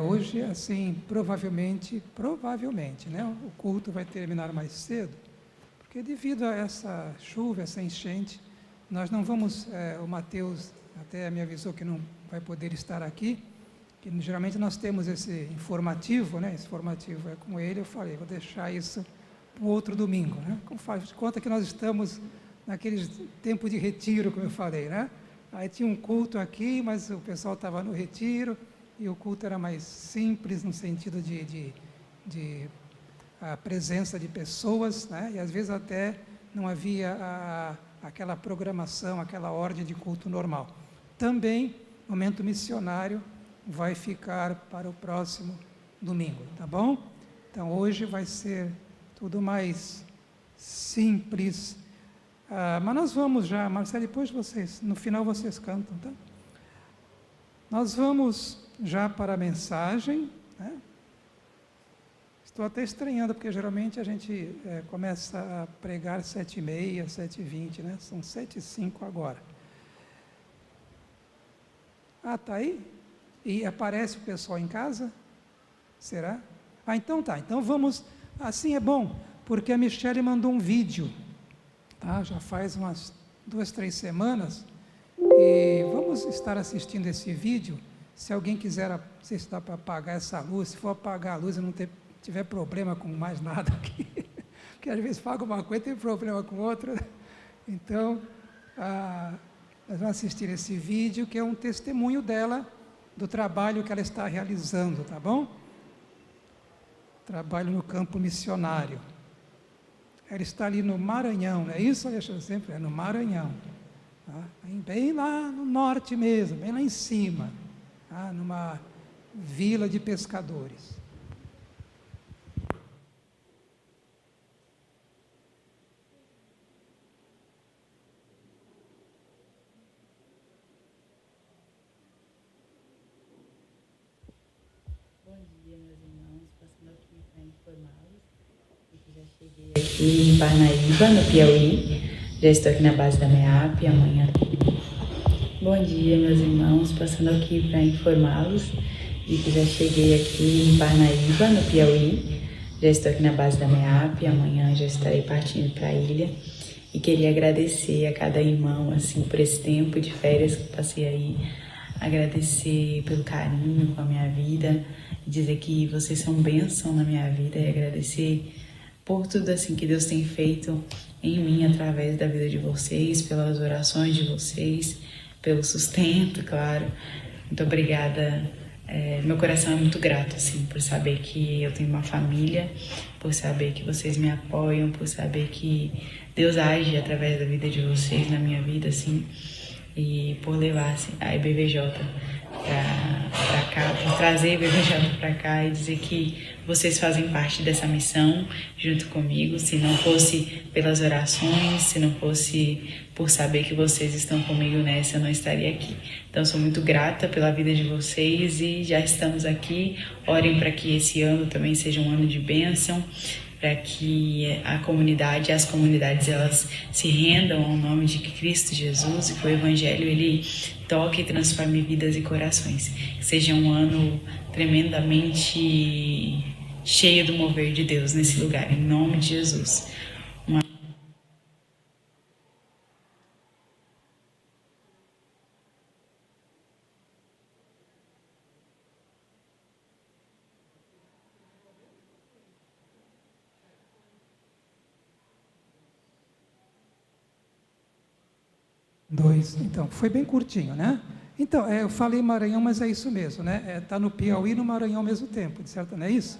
Hoje, assim, provavelmente, né, o culto vai terminar mais cedo, porque devido a essa chuva, essa enchente, nós não vamos, o Mateus até me avisou que não vai poder estar aqui, que geralmente nós temos esse informativo, né, esse informativo é com ele, eu falei, vou deixar isso para o outro domingo, né, como faz de conta que nós estamos naquele tempo de retiro, como eu falei, né, aí tinha um culto aqui, mas o pessoal estava no retiro, e o culto era mais simples, no sentido de a presença de pessoas, né? E às vezes até não havia aquela programação, aquela ordem de culto normal. Também, o momento missionário vai ficar para o próximo domingo, tá bom? Então, hoje vai ser tudo mais simples. Mas nós vamos já, Marcelo, depois vocês, no final vocês cantam, tá? Nós vamos já para a mensagem, né? Estou até estranhando, porque geralmente a gente começa a pregar 7h30, 7h20, né? São 7h05 agora. Está aí? E aparece o pessoal em casa? Será? Então tá. Então vamos... Assim é bom, porque a Michele mandou um vídeo, tá? Já faz umas 2, 3 semanas, e vamos estar assistindo esse vídeo. Se alguém quiser, não sei se dá para apagar essa luz, se for apagar a luz e não tiver problema com mais nada aqui, porque às vezes paga uma coisa e tem problema com outra. Então, nós vamos assistir esse vídeo, que é um testemunho dela, do trabalho que ela está realizando, tá bom? Trabalho no campo missionário. Ela está ali no Maranhão, não é isso, Alexandre? Sempre é no Maranhão. Tá? Bem lá no norte mesmo, bem lá em cima. Numa vila de pescadores. Bom dia, meus irmãos, passando aqui para informá-los que já cheguei aqui em Parnaíba, no Piauí, já estou aqui na base da MEAP, amanhã. Bom dia, meus irmãos, passando aqui para informá-los de que já cheguei aqui em Parnaíba, no Piauí, já estou aqui na base da MEAP, amanhã já estarei partindo para a ilha, e queria agradecer a cada irmão, assim, por esse tempo de férias que passei aí, agradecer pelo carinho com a minha vida, dizer que vocês são bênção na minha vida, e agradecer por tudo, assim, que Deus tem feito em mim, através da vida de vocês, pelas orações de vocês, pelo sustento, claro. Muito obrigada. Meu coração é muito grato, assim, por saber que eu tenho uma família, por saber que vocês me apoiam, por saber que Deus age através da vida de vocês, na minha vida, assim, e por levar, assim, a IBVJ para cá, por trazer a IBVJ para cá e dizer que vocês fazem parte dessa missão junto comigo. Se não fosse pelas orações, se não fosse por saber que vocês estão comigo nessa, eu não estaria aqui. Então, sou muito grata pela vida de vocês e já estamos aqui. Orem para que esse ano também seja um ano de bênção, para que a comunidade, as comunidades, elas se rendam ao nome de Cristo Jesus, e que o Evangelho, ele toque e transforme vidas e corações. Que seja um ano tremendamente cheio do mover de Deus nesse lugar, em nome de Jesus. Então, foi bem curtinho, né? Então, eu falei Maranhão, mas é isso mesmo, né? Está no Piauí e no Maranhão ao mesmo tempo, de certo, não é isso?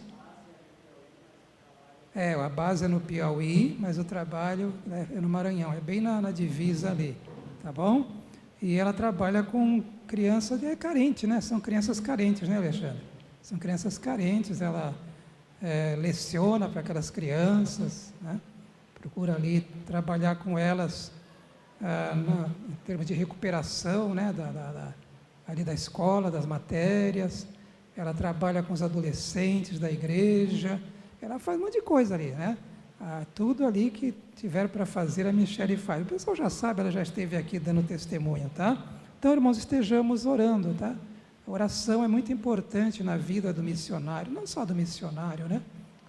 A base é no Piauí, mas o trabalho é no Maranhão, é bem na divisa ali, tá bom? E ela trabalha com crianças carentes, né? São crianças carentes, né, Alexandre? São crianças carentes, ela leciona para aquelas crianças, né? Procura ali trabalhar com elas em termos de recuperação, né, ali da escola, das matérias. Ela trabalha com os adolescentes da igreja, ela faz um monte de coisa ali, né? Tudo ali que tiver para fazer, a Michele faz. O pessoal já sabe, ela já esteve aqui dando testemunho, tá? Então, irmãos, estejamos orando, tá? A oração é muito importante na vida do missionário, não só do missionário, né?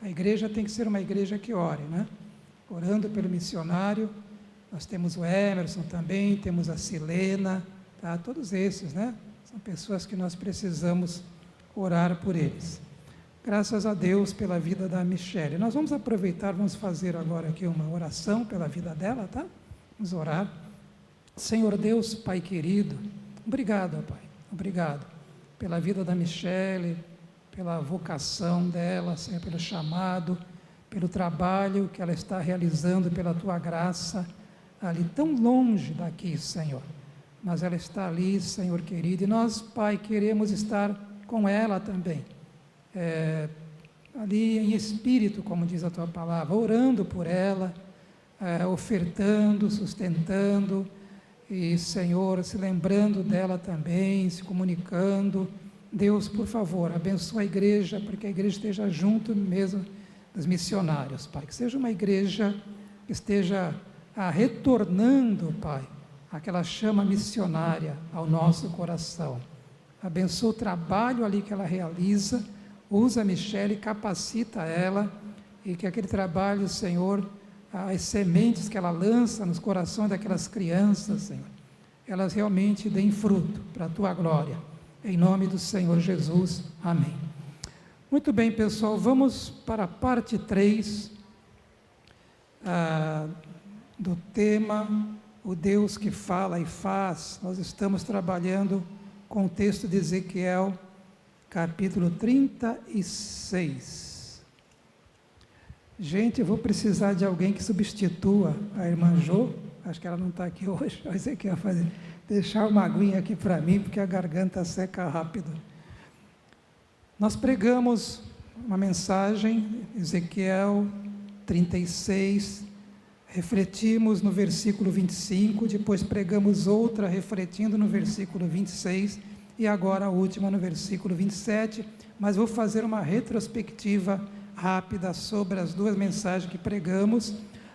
A igreja tem que ser uma igreja que ore, né? Orando pelo missionário. Nós temos o Emerson também, temos a Silena, tá? Todos esses, né? São pessoas que nós precisamos orar por eles. Graças a Deus pela vida da Michele. Nós vamos aproveitar, vamos fazer agora aqui uma oração pela vida dela, tá? Vamos orar. Senhor Deus, Pai querido, obrigado, Pai, obrigado pela vida da Michele, pela vocação dela, Senhor, pelo chamado, pelo trabalho que ela está realizando, pela Tua graça, ali tão longe daqui, Senhor. Mas ela está ali, Senhor querido, e nós, Pai, queremos estar com ela também. Ali em espírito, como diz a Tua palavra, orando por ela, ofertando, sustentando, e Senhor, se lembrando dela também, se comunicando. Deus, por favor, abençoa a igreja, para que a igreja esteja junto mesmo dos missionários, Pai, que seja uma igreja que esteja retornando, Pai, aquela chama missionária ao nosso coração. Abençoa o trabalho ali que ela realiza, usa a Michele, capacita ela, e que aquele trabalho, Senhor, as sementes que ela lança nos corações daquelas crianças, Senhor, elas realmente deem fruto para a Tua glória. Em nome do Senhor Jesus. Amém. Muito bem, pessoal, vamos para a parte 3 do tema O Deus que Fala e Faz. Nós estamos trabalhando com o texto de Ezequiel, capítulo 36. Gente, eu vou precisar de alguém que substitua a irmã Jô, acho que ela não está aqui hoje, o Ezequiel deixar uma aguinha aqui para mim, porque a garganta seca rápido. Nós pregamos uma mensagem, Ezequiel 36, refletimos no versículo 25, depois pregamos outra refletindo no versículo 26, e agora a última no versículo 27, mas vou fazer uma retrospectiva rápida sobre as duas mensagens que pregamos.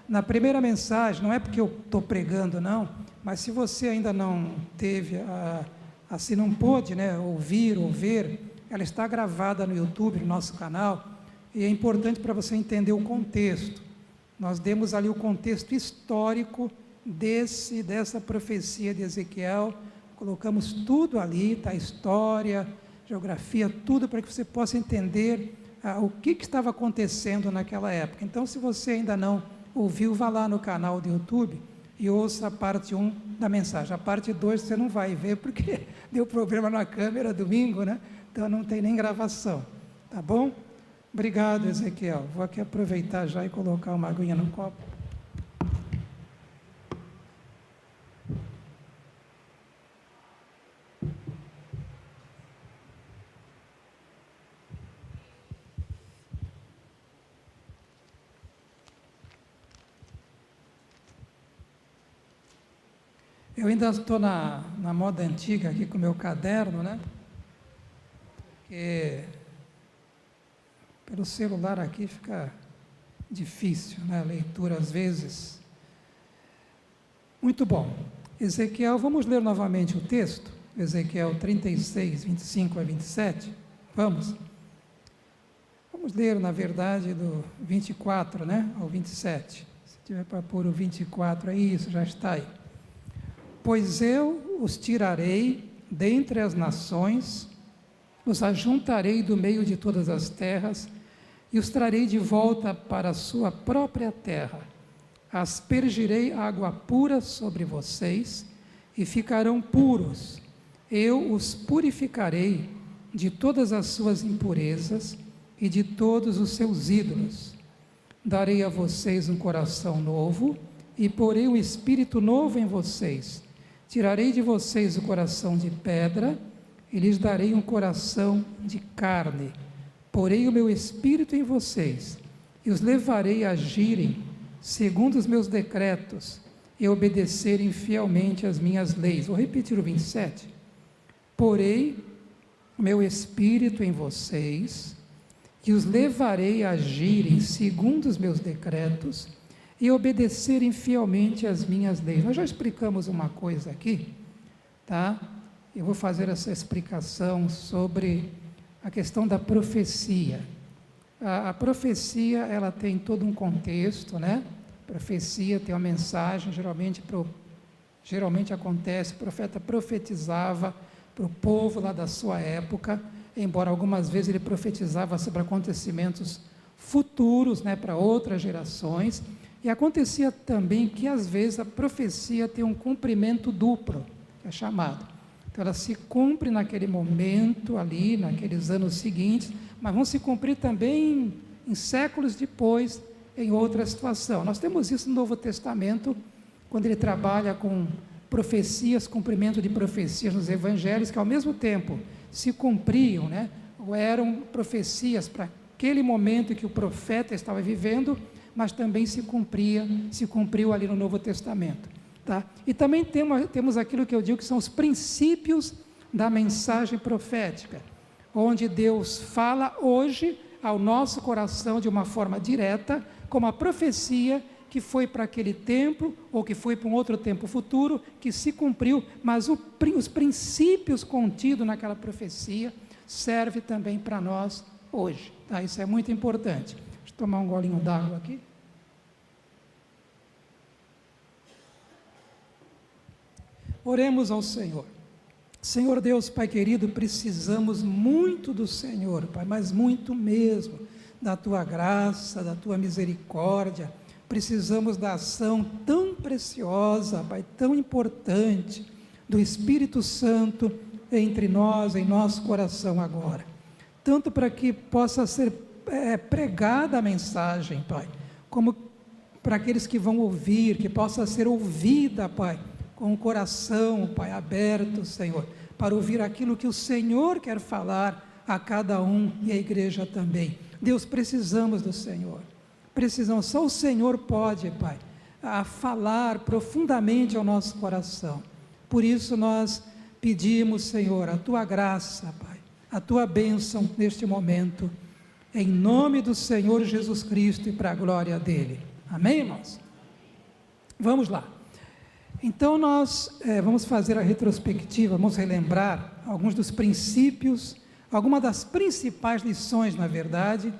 Na primeira mensagem, não é porque eu estou pregando não, mas se você ainda não teve, assim não pôde, né, ouvir ou ver, ela está gravada no YouTube, no nosso canal, e é importante para você entender o contexto. Nós demos ali o contexto histórico dessa profecia de Ezequiel, colocamos tudo ali, tá, história, geografia, tudo para que você possa entender o que estava acontecendo naquela época. Então, se você ainda não ouviu, vá lá no canal do YouTube e ouça a parte 1 da mensagem. A parte 2 você não vai ver, porque deu problema na câmera domingo, né? Então não tem nem gravação, tá bom? Obrigado, Ezequiel. Vou aqui aproveitar já e colocar uma aguinha no copo. Eu ainda estou na moda antiga aqui com o meu caderno, né? Porque pelo celular aqui fica difícil, né? A leitura às vezes. Muito bom. Ezequiel, vamos ler novamente o texto? Ezequiel 36, 25 a 27. Vamos? Vamos ler, na verdade, do 24, né? Ao 27. Se tiver para pôr o 24 aí, isso já está aí. Pois eu os tirarei dentre as nações, os ajuntarei do meio de todas as terras, e os trarei de volta para a sua própria terra. Aspergirei água pura sobre vocês, e ficarão puros. Eu os purificarei de todas as suas impurezas e de todos os seus ídolos. Darei a vocês um coração novo, e porei um espírito novo em vocês. Tirarei de vocês o coração de pedra, e lhes darei um coração de carne. Porei o meu espírito em vocês, e os levarei a agirem segundo os meus decretos, e obedecerem fielmente às minhas leis. Vou repetir o 27. Porei o meu espírito em vocês, e os levarei a agirem segundo os meus decretos e obedecerem fielmente às minhas leis. Nós já explicamos uma coisa aqui, tá? Eu vou fazer essa explicação sobre a questão da profecia. A profecia, ela tem todo um contexto, né? A profecia tem uma mensagem, geralmente acontece, o profeta profetizava para o povo lá da sua época, embora algumas vezes ele profetizava sobre acontecimentos futuros, né, para outras gerações, e acontecia também que às vezes a profecia tem um cumprimento duplo, que é chamado. Então ela se cumpre naquele momento ali, naqueles anos seguintes, mas vão se cumprir também em séculos depois, em outra situação. Nós temos isso no Novo Testamento, quando ele trabalha com profecias, cumprimento de profecias nos evangelhos, que ao mesmo tempo se cumpriam, né? Ou eram profecias para aquele momento que o profeta estava vivendo, mas também se cumpriu ali no Novo Testamento. Tá? E também temos aquilo que eu digo que são os princípios da mensagem profética, onde Deus fala hoje ao nosso coração de uma forma direta, como a profecia que foi para aquele tempo, ou que foi para um outro tempo futuro, que se cumpriu, mas os princípios contidos naquela profecia servem também para nós hoje. Tá? Isso é muito importante. Deixa eu tomar um golinho d'água aqui. Oremos ao Senhor. Senhor Deus, Pai querido, precisamos muito do Senhor, Pai, mas muito mesmo, da Tua graça, da Tua misericórdia. Precisamos da ação tão preciosa, Pai, tão importante, do Espírito Santo entre nós, em nosso coração agora. Tanto para que possa ser pregada a mensagem, Pai, como para aqueles que vão ouvir, que possa ser ouvida, Pai, com o coração, Pai, aberto, Senhor, para ouvir aquilo que o Senhor quer falar a cada um e a igreja também. Deus, precisamos do Senhor. Precisamos, só o Senhor pode, Pai, falar profundamente ao nosso coração. Por isso nós pedimos, Senhor, a Tua graça, Pai, a Tua bênção neste momento, em nome do Senhor Jesus Cristo e para a glória dEle. Amém, irmãos? Vamos lá. Então nós vamos fazer a retrospectiva, vamos relembrar alguns dos princípios, algumas das principais lições, na verdade,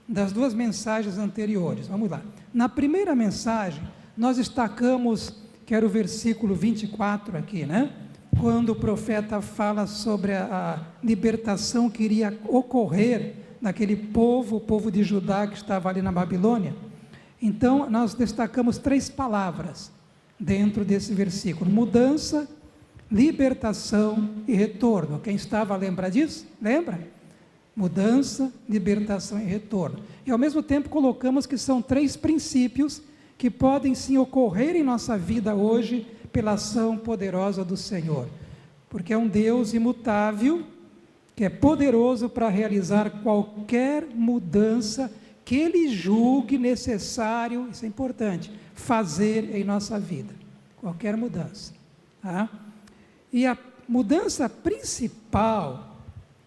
das duas mensagens anteriores. Vamos lá. Na primeira mensagem, nós destacamos, que era o versículo 24 aqui, né? Quando o profeta fala sobre a libertação que iria ocorrer naquele povo, o povo de Judá que estava ali na Babilônia. Então, nós destacamos 3 palavras dentro desse versículo: mudança, libertação e retorno. Quem estava lembra disso? Lembra? Mudança, libertação e retorno. E ao mesmo tempo colocamos que são 3 princípios que podem sim ocorrer em nossa vida hoje pela ação poderosa do Senhor, porque é um Deus imutável, que é poderoso para realizar qualquer mudança que Ele julgue necessário, isso é importante, fazer em nossa vida, qualquer mudança. Tá? E a mudança principal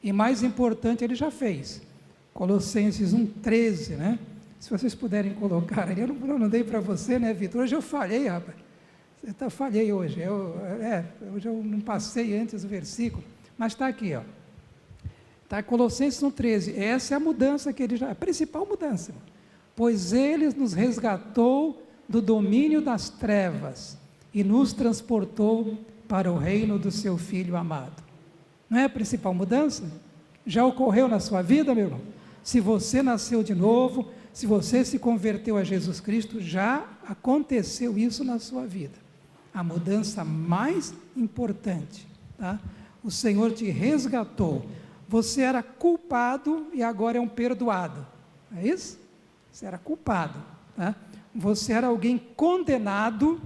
e mais importante Ele já fez, Colossenses 1,13, né? Se vocês puderem colocar ali, eu não dei para você, né, Vitor? Hoje eu falhei, rapaz, falhei hoje, hoje eu não passei antes o versículo, mas está aqui, ó. Está Colossenses 1,13, essa é a mudança que Ele já, a principal mudança, pois Ele nos resgatou do domínio das trevas e nos transportou para o reino do seu Filho amado. Não é a principal mudança? Já ocorreu na sua vida, meu irmão? Se você nasceu de novo, se você se converteu a Jesus Cristo, já aconteceu isso na sua vida. A mudança mais importante, tá? O Senhor te resgatou. Você era culpado e agora é um perdoado. É isso? Você era culpado, tá? Você era alguém condenado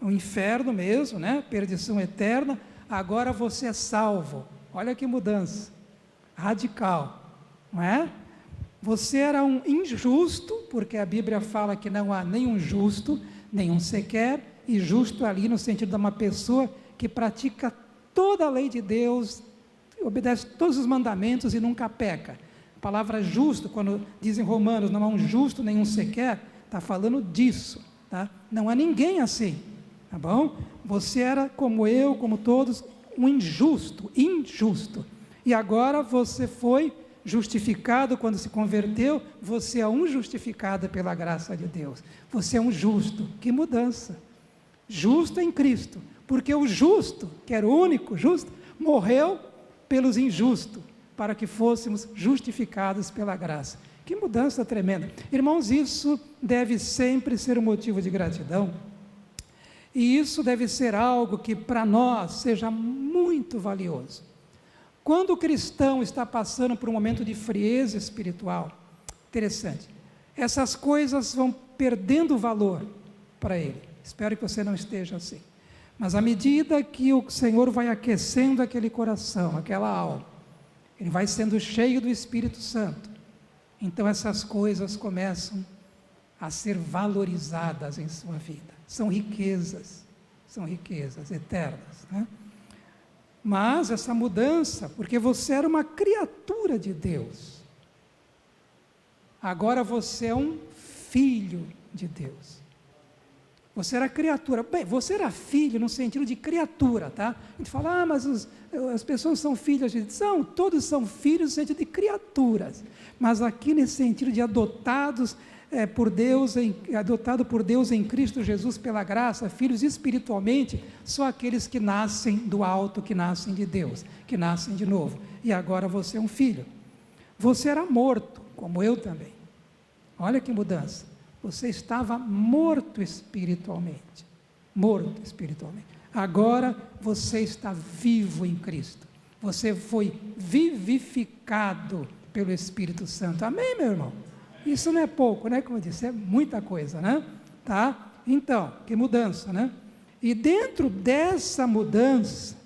ao inferno mesmo, né? Perdição eterna. Agora você é salvo. Olha que mudança radical, não é? Você era um injusto, porque a Bíblia fala que não há nenhum justo, nenhum sequer, e justo ali no sentido de uma pessoa que pratica toda a lei de Deus, obedece todos os mandamentos e nunca peca. A palavra justo, quando dizem Romanos, não há um justo nenhum sequer, está falando disso, tá? Não há ninguém assim, tá bom? Você era como eu, como todos, um injusto, e agora você foi justificado quando se converteu, você é um justificado pela graça de Deus, você é um justo. Que mudança! Justo em Cristo, porque o justo, que era o único justo, morreu pelos injustos, para que fôssemos justificados pela graça. Que mudança tremenda! Irmãos, isso deve sempre ser um motivo de gratidão, e isso deve ser algo que para nós seja muito valioso. Quando o cristão está passando por um momento de frieza espiritual, interessante, essas coisas vão perdendo valor para ele. Espero que você não esteja assim. Mas à medida que o Senhor vai aquecendo aquele coração, aquela alma, ele vai sendo cheio do Espírito Santo, então essas coisas começam a ser valorizadas em sua vida. São riquezas eternas, né? Mas essa mudança, porque você era uma criatura de Deus, agora você é um filho de Deus. Você era criatura. Bem, você era filho no sentido de criatura, tá? A gente fala, mas as pessoas são filhas de Deus. Todos são filhos no sentido de criaturas. Mas aqui nesse sentido de adotados por Deus, adotado por Deus em Cristo Jesus pela graça, filhos espiritualmente, são aqueles que nascem do alto, que nascem de Deus, que nascem de novo. E agora você é um filho. Você era morto, como eu também. Olha que mudança. Você estava morto espiritualmente. Morto espiritualmente. Agora você está vivo em Cristo. Você foi vivificado pelo Espírito Santo. Amém, meu irmão? Isso não é pouco, né? Como eu disse, é muita coisa, né? Tá? Então, que mudança, né? E dentro dessa mudança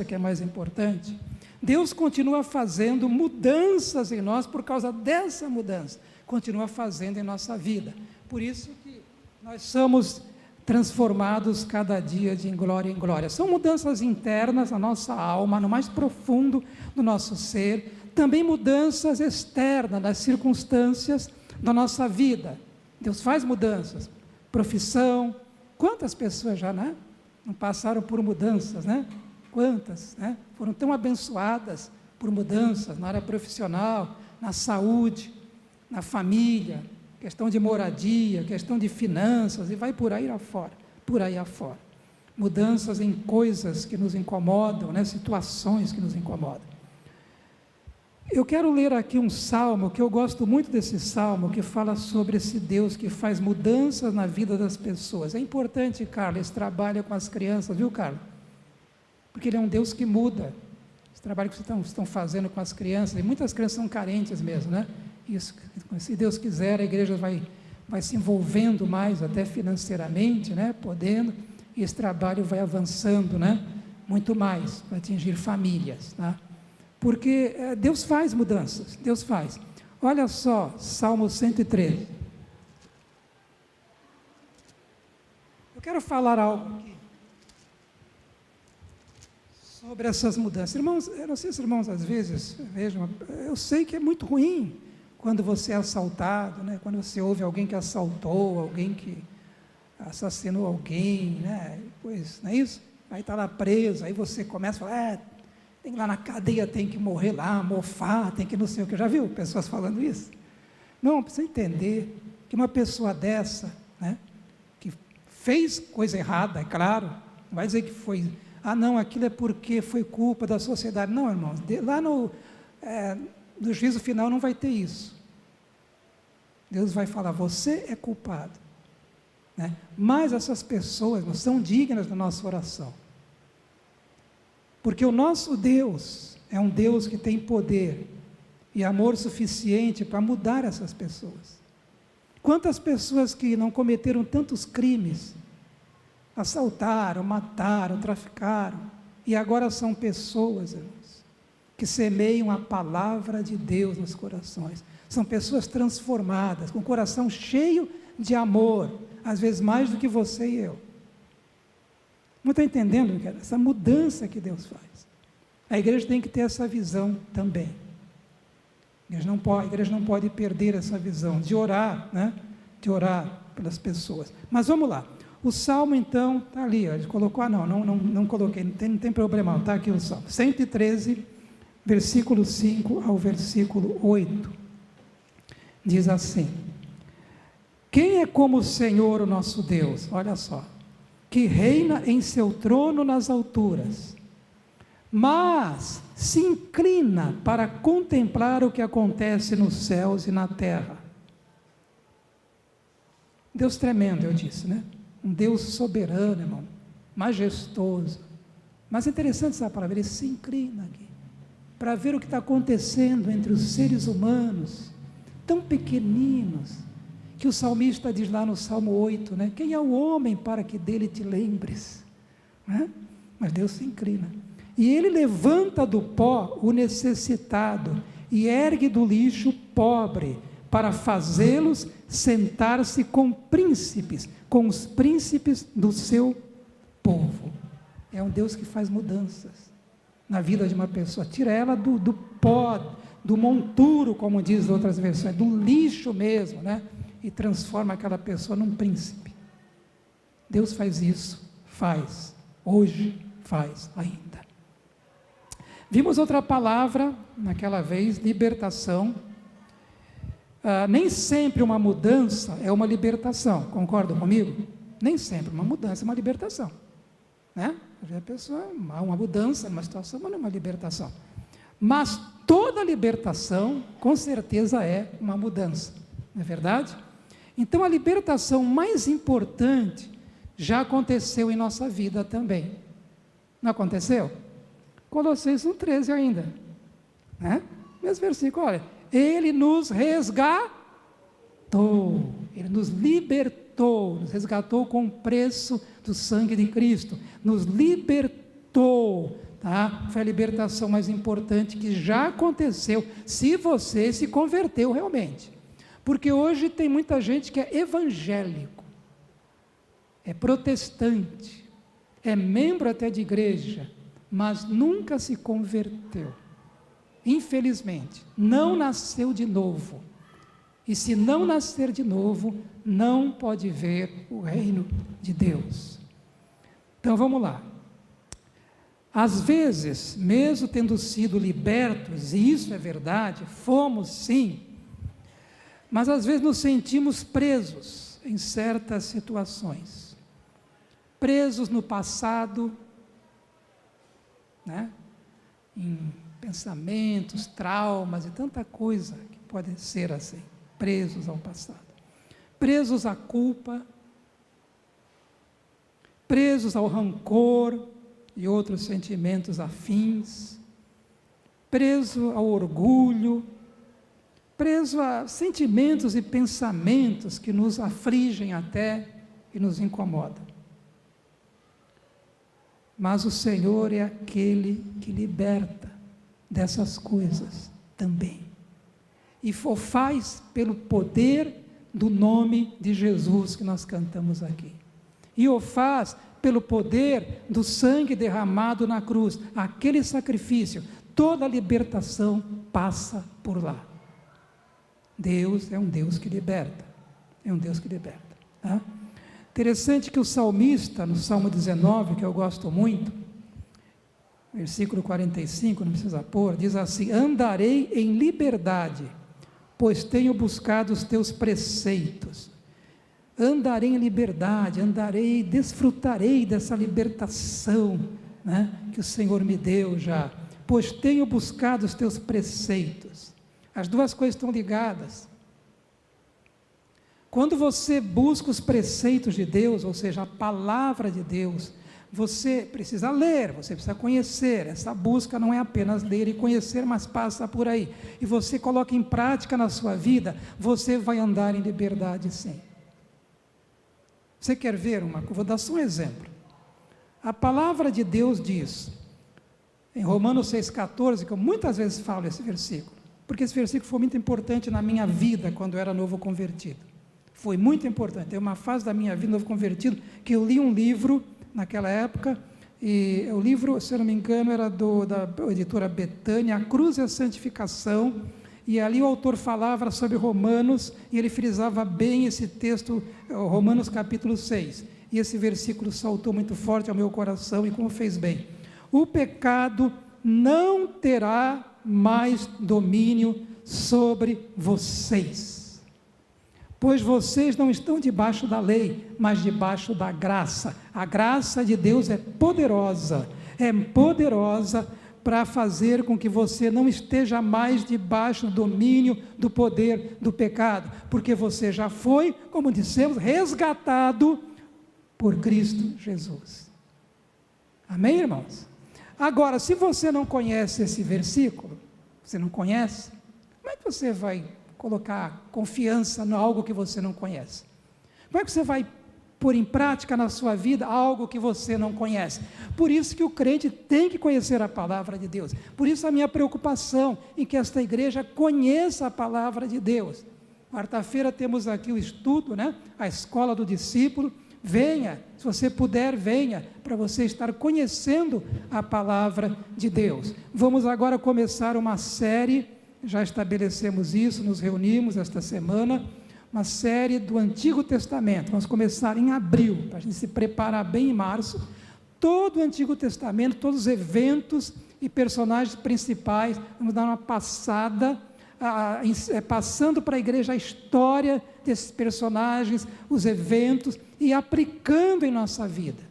que é mais importante, Deus continua fazendo mudanças em nós por causa dessa mudança. Continua fazendo em nossa vida. Por isso que nós somos transformados cada dia de glória em glória. São mudanças internas na nossa alma, no mais profundo do nosso ser. Também mudanças externas, nas circunstâncias da nossa vida. Deus faz mudanças. Profissão. Quantas pessoas já, né? Não passaram por mudanças, né? Quantas, né? Foram tão abençoadas por mudanças na área profissional, na saúde, na família, questão de moradia, questão de finanças, e vai por aí afora, mudanças em coisas que nos incomodam, né? Situações que nos incomodam. Eu quero ler aqui um salmo, que eu gosto muito desse salmo, que fala sobre esse Deus que faz mudanças na vida das pessoas. É importante, Carla, esse trabalho com as crianças, viu, Carla? Porque Ele é um Deus que muda. Esse trabalho que vocês estão fazendo com as crianças, e muitas crianças são carentes mesmo, né? Isso, se Deus quiser, a igreja vai se envolvendo mais, até financeiramente, né? Podendo, e esse trabalho vai avançando, né? Muito mais, para atingir famílias, tá? Porque Deus faz mudanças, Deus faz. Olha só, Salmo 103. Eu quero falar algo aqui sobre essas mudanças. Irmãos, eu não sei se irmãos às vezes vejam, eu sei que é muito ruim quando você é assaltado, né? Quando você ouve alguém que assaltou, alguém que assassinou alguém, né? Pois, não é isso? Aí está lá preso, aí você começa a falar, tem que ir lá na cadeia, tem que morrer lá, mofar, tem que não sei o que. Já viu pessoas falando isso? Não, precisa entender que uma pessoa dessa, né, que fez coisa errada, é claro, não vai dizer que foi, não, aquilo é porque foi culpa da sociedade. Não, irmãos, lá no juízo final não vai ter isso. Deus vai falar, você é culpado, né? Mas essas pessoas não são dignas da nossa oração. Porque o nosso Deus é um Deus que tem poder e amor suficiente para mudar essas pessoas. Quantas pessoas que não cometeram tantos crimes, assaltaram, mataram, traficaram, e agora são pessoas, irmãos, que semeiam a palavra de Deus nos corações. São pessoas transformadas, com o coração cheio de amor, às vezes mais do que você e eu. Não está entendendo essa mudança que Deus faz? A igreja tem que ter essa visão também. A igreja não pode perder essa visão de orar, né? De orar pelas pessoas. Mas vamos lá. O Salmo, então, está ali, ó, ele colocou, não coloquei, não tem problema, está aqui o Salmo. 113, versículo 5 ao versículo 8. Diz assim: quem é como o Senhor, o nosso Deus? Olha só. Que reina em seu trono nas alturas, mas se inclina para contemplar o que acontece nos céus e na terra. Deus tremendo, eu disse, né? Um Deus soberano, irmão, majestoso. Mas é interessante essa palavra, ele se inclina aqui, para ver o que está acontecendo entre os seres humanos, tão pequeninos, que o salmista diz lá no Salmo 8, né? Quem é o homem para que dele te lembres? Né? Mas Deus se inclina. E ele levanta do pó o necessitado e ergue do lixo o pobre, para fazê-los sentar-se com príncipes, com os príncipes do seu povo. É um Deus que faz mudanças na vida de uma pessoa, tira ela do pó, do monturo, como diz outras versões, do lixo mesmo, né? E transforma aquela pessoa num príncipe. Deus faz isso, faz, hoje faz ainda. Vimos outra palavra, naquela vez, libertação. Nem sempre uma mudança é uma libertação, concordam comigo? Nem sempre uma mudança é uma libertação, né? A pessoa, uma mudança, uma situação, mas não é uma libertação. Mas toda libertação, com certeza, é uma mudança, não é verdade? Então, a libertação mais importante já aconteceu em nossa vida também. Não aconteceu? Colossenses 1,13 ainda, né? Mesmo versículo, olha, ele nos resgatou, ele nos libertou, nos resgatou com o preço do sangue de Cristo, nos libertou, tá? Foi a libertação mais importante que já aconteceu, se você se converteu realmente. Porque hoje tem muita gente que é evangélico, é protestante, é membro até de igreja, mas nunca se converteu. Infelizmente, não nasceu de novo. E se não nascer de novo, não pode ver o reino de Deus. Então vamos lá. Às vezes, mesmo tendo sido libertos, e isso é verdade, fomos sim, mas às vezes nos sentimos presos em certas situações, presos no passado, né? Em pensamentos, traumas e tanta coisa que pode ser assim, presos ao passado, presos à culpa, presos ao rancor e outros sentimentos afins, preso ao orgulho, preso a sentimentos e pensamentos que nos afligem até e nos incomodam. Mas o Senhor é aquele que liberta dessas coisas também. E o faz pelo poder do nome de Jesus que nós cantamos aqui. E o faz pelo poder do sangue derramado na cruz. Aquele sacrifício, toda a libertação passa por lá. Deus é um Deus que liberta. É um Deus que liberta. Tá? Interessante que o salmista, no Salmo 19, que eu gosto muito, versículo 45, não precisa pôr, diz assim: andarei em liberdade, pois tenho buscado os teus preceitos. Andarei em liberdade, desfrutarei dessa libertação, né, que o Senhor me deu já, pois tenho buscado os teus preceitos. As duas coisas estão ligadas. Quando você busca os preceitos de Deus, ou seja, a palavra de Deus, você precisa ler, você precisa conhecer. Essa busca não é apenas ler e conhecer, mas passa por aí. E você coloca em prática na sua vida, você vai andar em liberdade sim. Você quer ver uma coisa? Vou dar só um exemplo. A palavra de Deus diz, em Romanos 6,14, que eu muitas vezes falo esse versículo, porque esse versículo foi muito importante na minha vida, quando eu era novo convertido. Foi muito importante. Tem uma fase da minha vida, novo convertido, que eu li um livro naquela época, e o livro, se eu não me engano, era da editora Betânia, A Cruz e a Santificação, e ali o autor falava sobre Romanos, e ele frisava bem esse texto, Romanos capítulo 6, e esse versículo saltou muito forte ao meu coração, e como fez bem: o pecado não terá mais domínio sobre vocês, pois vocês não estão debaixo da lei, mas debaixo da graça. A graça de Deus é poderosa para fazer com que você não esteja mais debaixo do domínio do poder do pecado, porque você já foi, como dissemos, resgatado por Cristo Jesus. Amém, irmãos? Agora, se você não conhece esse versículo, você não conhece, como é que você vai colocar confiança em algo que você não conhece? Como é que você vai pôr em prática na sua vida algo que você não conhece? Por isso que o crente tem que conhecer a palavra de Deus. Por isso a minha preocupação em que esta igreja conheça a palavra de Deus. Quarta-feira temos aqui o estudo, né? A escola do discípulo. Venha, se você puder, venha, para você estar conhecendo a palavra de Deus. Vamos agora começar uma série, já estabelecemos isso, nos reunimos esta semana, uma série do Antigo Testamento. Vamos começar em abril, para a gente se preparar bem em março. Todo o Antigo Testamento, todos os eventos e personagens principais, vamos dar uma passada, passando para a igreja a história desses personagens, os eventos, e aplicando em nossa vida,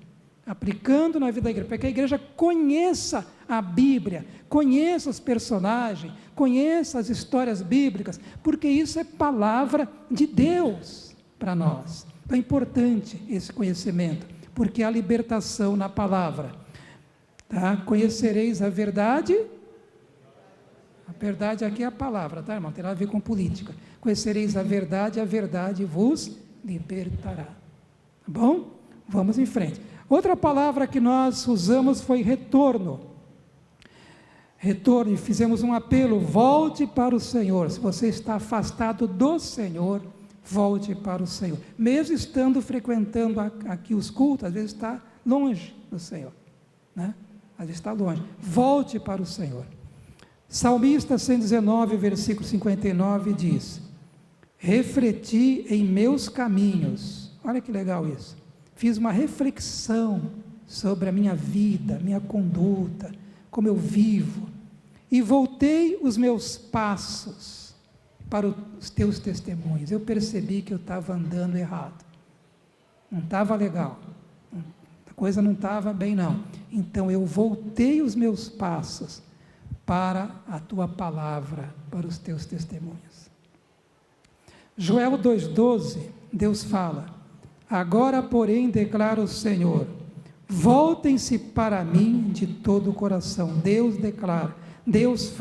aplicando na vida da igreja, para que a igreja conheça a Bíblia, conheça os personagens, conheça as histórias bíblicas, porque isso é palavra de Deus para nós. Então é importante esse conhecimento, porque há libertação na palavra. Tá? Conhecereis a verdade aqui é a palavra, tá, irmão? Tem nada a ver com política. Conhecereis a verdade vos libertará. Tá bom? Vamos em frente. Outra palavra que nós usamos foi retorno. Retorno, e fizemos um apelo: volte para o Senhor. Se você está afastado do Senhor, volte para o Senhor. Mesmo estando frequentando aqui os cultos, às vezes está longe do Senhor, né? Às vezes está longe. Volte para o Senhor. Salmista 119, versículo 59 diz: refleti em meus caminhos. Olha que legal isso. Fiz uma reflexão sobre a minha vida, minha conduta, como eu vivo, e voltei os meus passos para os teus testemunhos. Eu percebi que eu estava andando errado, não estava legal, a coisa não estava bem não. Então eu voltei os meus passos para a tua palavra, para os teus testemunhos. Joel 2,12, Deus fala: agora, porém, declara o Senhor, voltem-se para mim de todo o coração. Deus declara, Deus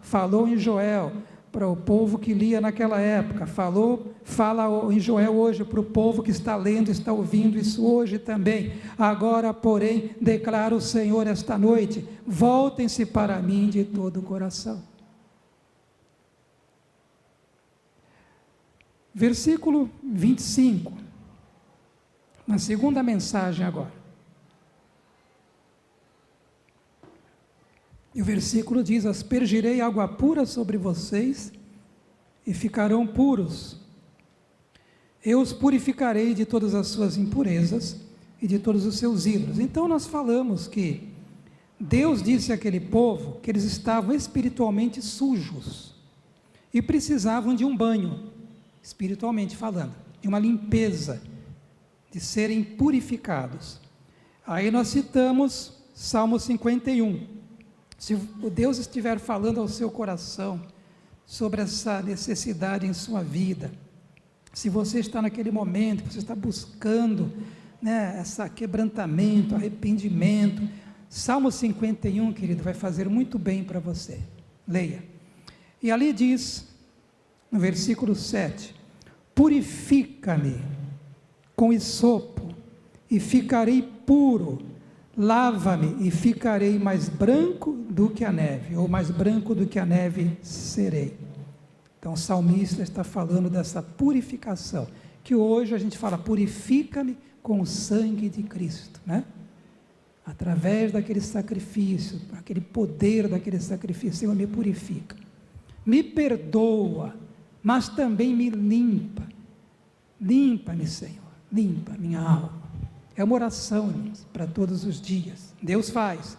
falou em Joel, para o povo que lia naquela época, fala em Joel hoje, para o povo que está lendo, está ouvindo isso hoje também. Agora, porém, declara o Senhor esta noite, voltem-se para mim de todo o coração. Versículo 25, na segunda mensagem agora. E o versículo diz: aspergirei água pura sobre vocês e ficarão puros. Eu os purificarei de todas as suas impurezas e de todos os seus ídolos. Então nós falamos que Deus disse àquele povo que eles estavam espiritualmente sujos e precisavam de um banho, espiritualmente falando, de uma limpeza, de serem purificados. Aí nós citamos Salmo 51. Se o Deus estiver falando ao seu coração sobre essa necessidade em sua vida, se você está naquele momento, você está buscando, né, esse quebrantamento, arrependimento, Salmo 51, querido, vai fazer muito bem para você. Leia. E ali diz, no versículo 7, purifica-me com hisopo e ficarei puro, lava-me e ficarei mais branco do que a neve, ou mais branco do que a neve serei. Então o salmista está falando dessa purificação, que hoje a gente fala, purifica-me com o sangue de Cristo, né? Através daquele sacrifício, aquele poder daquele sacrifício, Senhor, me purifica. me perdoa, mas também me limpa. Limpa-me, Senhor, limpa minha alma. É uma oração, irmãos, para todos os dias. Deus faz,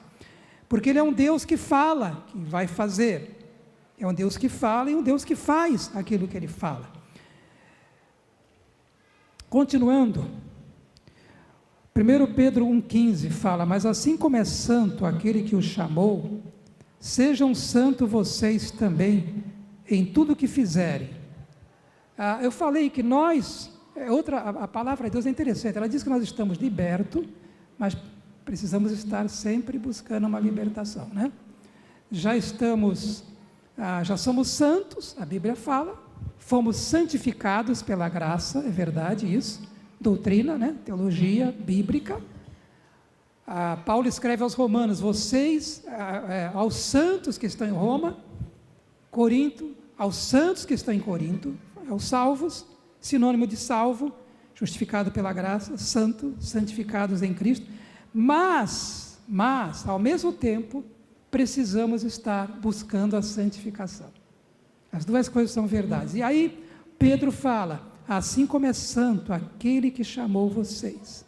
porque Ele é um Deus que fala, que vai fazer. É um Deus que fala e um Deus que faz aquilo que Ele fala. Continuando, 1 Pedro 1,15 fala: mas assim como é santo aquele que o chamou, sejam santos vocês também em tudo o que fizerem. Eu falei que nós, a palavra de Deus é interessante, ela diz que nós estamos libertos, mas precisamos estar sempre buscando uma libertação, né? Já somos santos, a Bíblia fala, fomos santificados pela graça, é verdade isso, doutrina, né? Teologia bíblica. Paulo escreve aos Romanos: vocês, aos santos que estão em Roma, Corinto, aos santos que estão em Corinto, aos salvos, sinônimo de salvo, justificado pela graça, santo, santificados em Cristo, mas, ao mesmo tempo, precisamos estar buscando a santificação. As duas coisas são verdades. E aí, Pedro fala: assim como é santo aquele que chamou vocês,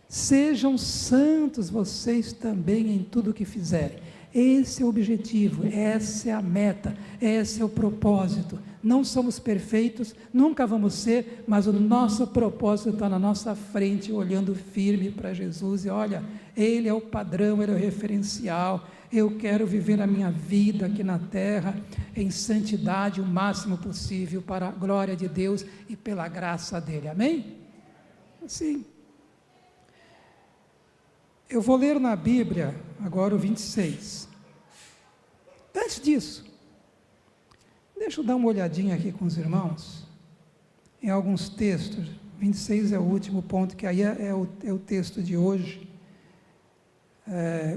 sejam santos vocês também em tudo o que fizerem. Esse é o objetivo, essa é a meta, esse é o propósito. Não somos perfeitos, nunca vamos ser, mas o nosso propósito está na nossa frente, olhando firme para Jesus, e olha, Ele é o padrão, Ele é o referencial. Eu quero viver a minha vida aqui na terra, em santidade o máximo possível, para a glória de Deus e pela graça dEle, amém? Assim, eu vou ler na Bíblia agora o 26. Antes disso, deixa eu dar uma olhadinha aqui com os irmãos, em alguns textos. 26 é o último ponto, que aí é o texto de hoje.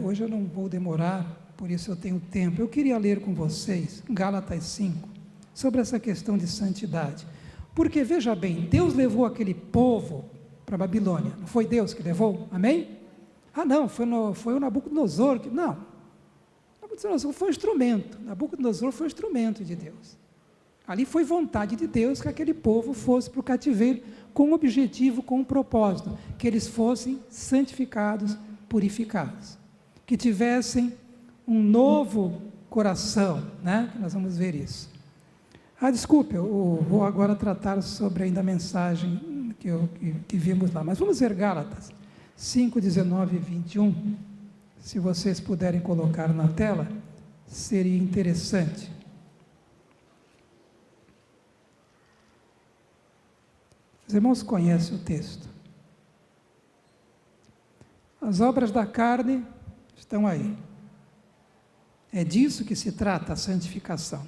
Hoje eu não vou demorar, por isso eu tenho tempo. Eu queria ler com vocês, Gálatas 5, sobre essa questão de santidade. Porque, veja bem, Deus levou aquele povo para a Babilônia, não foi Deus que levou? Amém? Não, foi o Nabucodonosor que... Não, Nabucodonosor foi um instrumento. Nabucodonosor foi um instrumento de Deus. Ali foi vontade de Deus que aquele povo fosse para o cativeiro com um objetivo, com um propósito, que eles fossem santificados, purificados, que tivessem um novo coração, né? Nós vamos ver isso. Desculpe, eu vou agora tratar sobre ainda a mensagem que vimos lá, mas vamos ver Gálatas 5, 19 e 21, se vocês puderem colocar na tela, seria interessante. Os irmãos conhecem o texto. As obras da carne estão aí. É disso que se trata a santificação.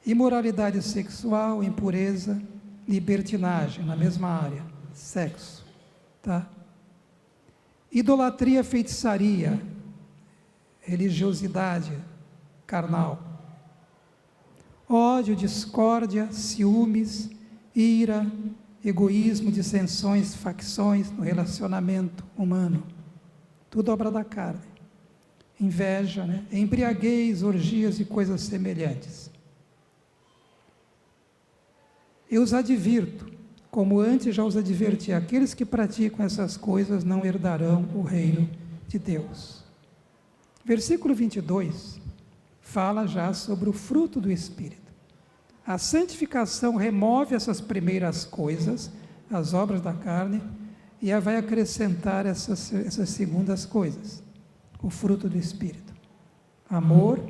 Imoralidade sexual, impureza, libertinagem, na mesma área, sexo. Tá? Idolatria, feitiçaria, religiosidade carnal, ódio, discórdia, ciúmes, ira, egoísmo, dissensões, facções no relacionamento humano, tudo obra da carne. Inveja, né? Embriaguez, orgias e coisas semelhantes. Eu os advirto, como antes já os adverti, aqueles que praticam essas coisas não herdarão o reino de Deus. Versículo 22 fala já sobre o fruto do Espírito. A santificação remove essas primeiras coisas, as obras da carne, e vai acrescentar essas segundas coisas, o fruto do Espírito: amor,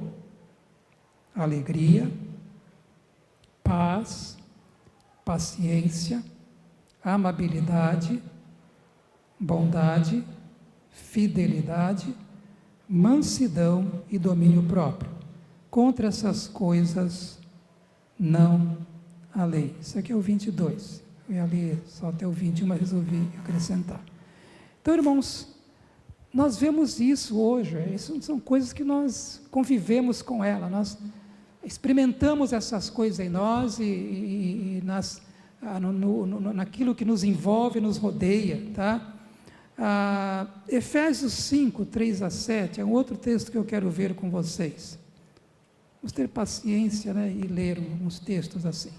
alegria, paz, paciência, amabilidade, bondade, fidelidade, mansidão e domínio próprio. Contra essas coisas não há lei. Isso aqui é o 22. Eu ia ler só até o 21, mas resolvi acrescentar. Então, irmãos, nós vemos isso hoje. Isso são coisas que nós convivemos com ela. Nós experimentamos essas coisas em nós e naquilo que nos envolve, nos rodeia, tá? Efésios 5, 3 a 7, é um outro texto que eu quero ver com vocês. Vamos ter paciência, né, e ler uns textos assim.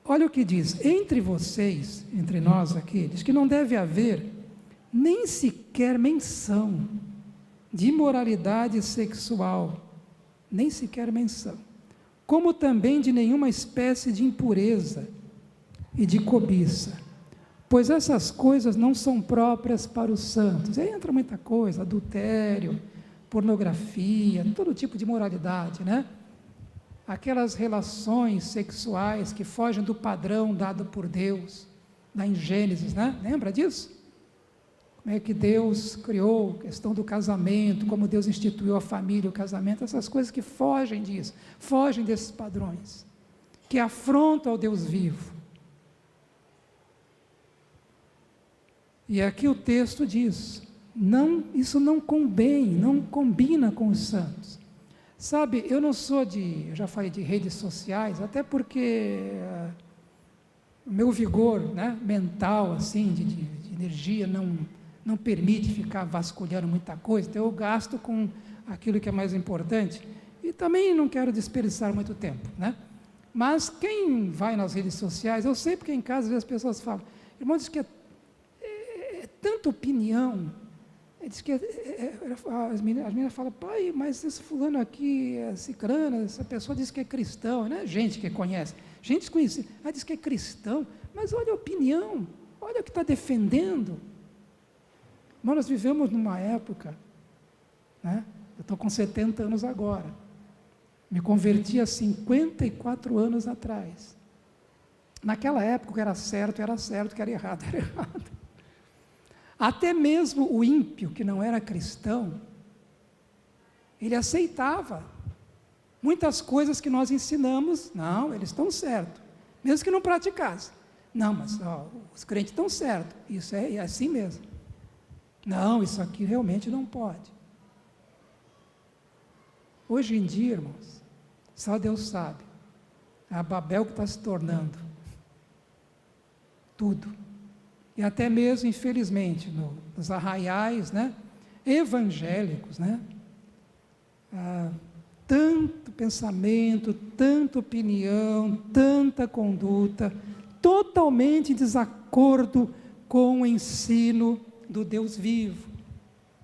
Olha o que diz: entre vocês, entre nós aqui, diz que não deve haver nem sequer menção de imoralidade sexual, nem sequer menção, como também de nenhuma espécie de impureza e de cobiça, pois essas coisas não são próprias para os santos. Aí entra muita coisa, adultério, pornografia, todo tipo de imoralidade, né? Aquelas relações sexuais que fogem do padrão dado por Deus, lá em Gênesis, né? Lembra disso? Como é que Deus criou a questão do casamento, como Deus instituiu a família, o casamento, essas coisas que fogem disso, fogem desses padrões, que afrontam ao Deus vivo. E aqui o texto diz, isso não convém, não combina com os santos. Sabe, eu não sou eu já falei de redes sociais, até porque o meu vigor, né, mental, assim, de energia, não permite ficar vasculhando muita coisa, então eu gasto com aquilo que é mais importante, e também não quero desperdiçar muito tempo, né? Mas quem vai nas redes sociais, eu sei porque em casa às vezes as pessoas falam, irmão, diz que é tanta opinião, diz que as meninas falam, pai, mas esse fulano aqui, cicrana, essa pessoa diz que é cristão, não é gente que conhece, gente desconhecida, diz que é cristão, mas olha a opinião, olha o que está defendendo. Mas nós vivemos numa época, né? Eu estou com 70 anos agora, me converti há 54 anos atrás. Naquela época, o que era certo, o que era errado, era errado. Até mesmo o ímpio, que não era cristão, ele aceitava muitas coisas que nós ensinamos. Não, eles estão certos, mesmo que não praticassem. Não, mas os crentes estão certos, isso é assim mesmo. Não, isso aqui realmente não pode. Hoje em dia, irmãos, só Deus sabe, a Babel que está se tornando tudo. E até mesmo, infelizmente, nos arraiais, né, evangélicos, né, tanto pensamento, tanta opinião, tanta conduta, totalmente em desacordo com o ensino do Deus vivo,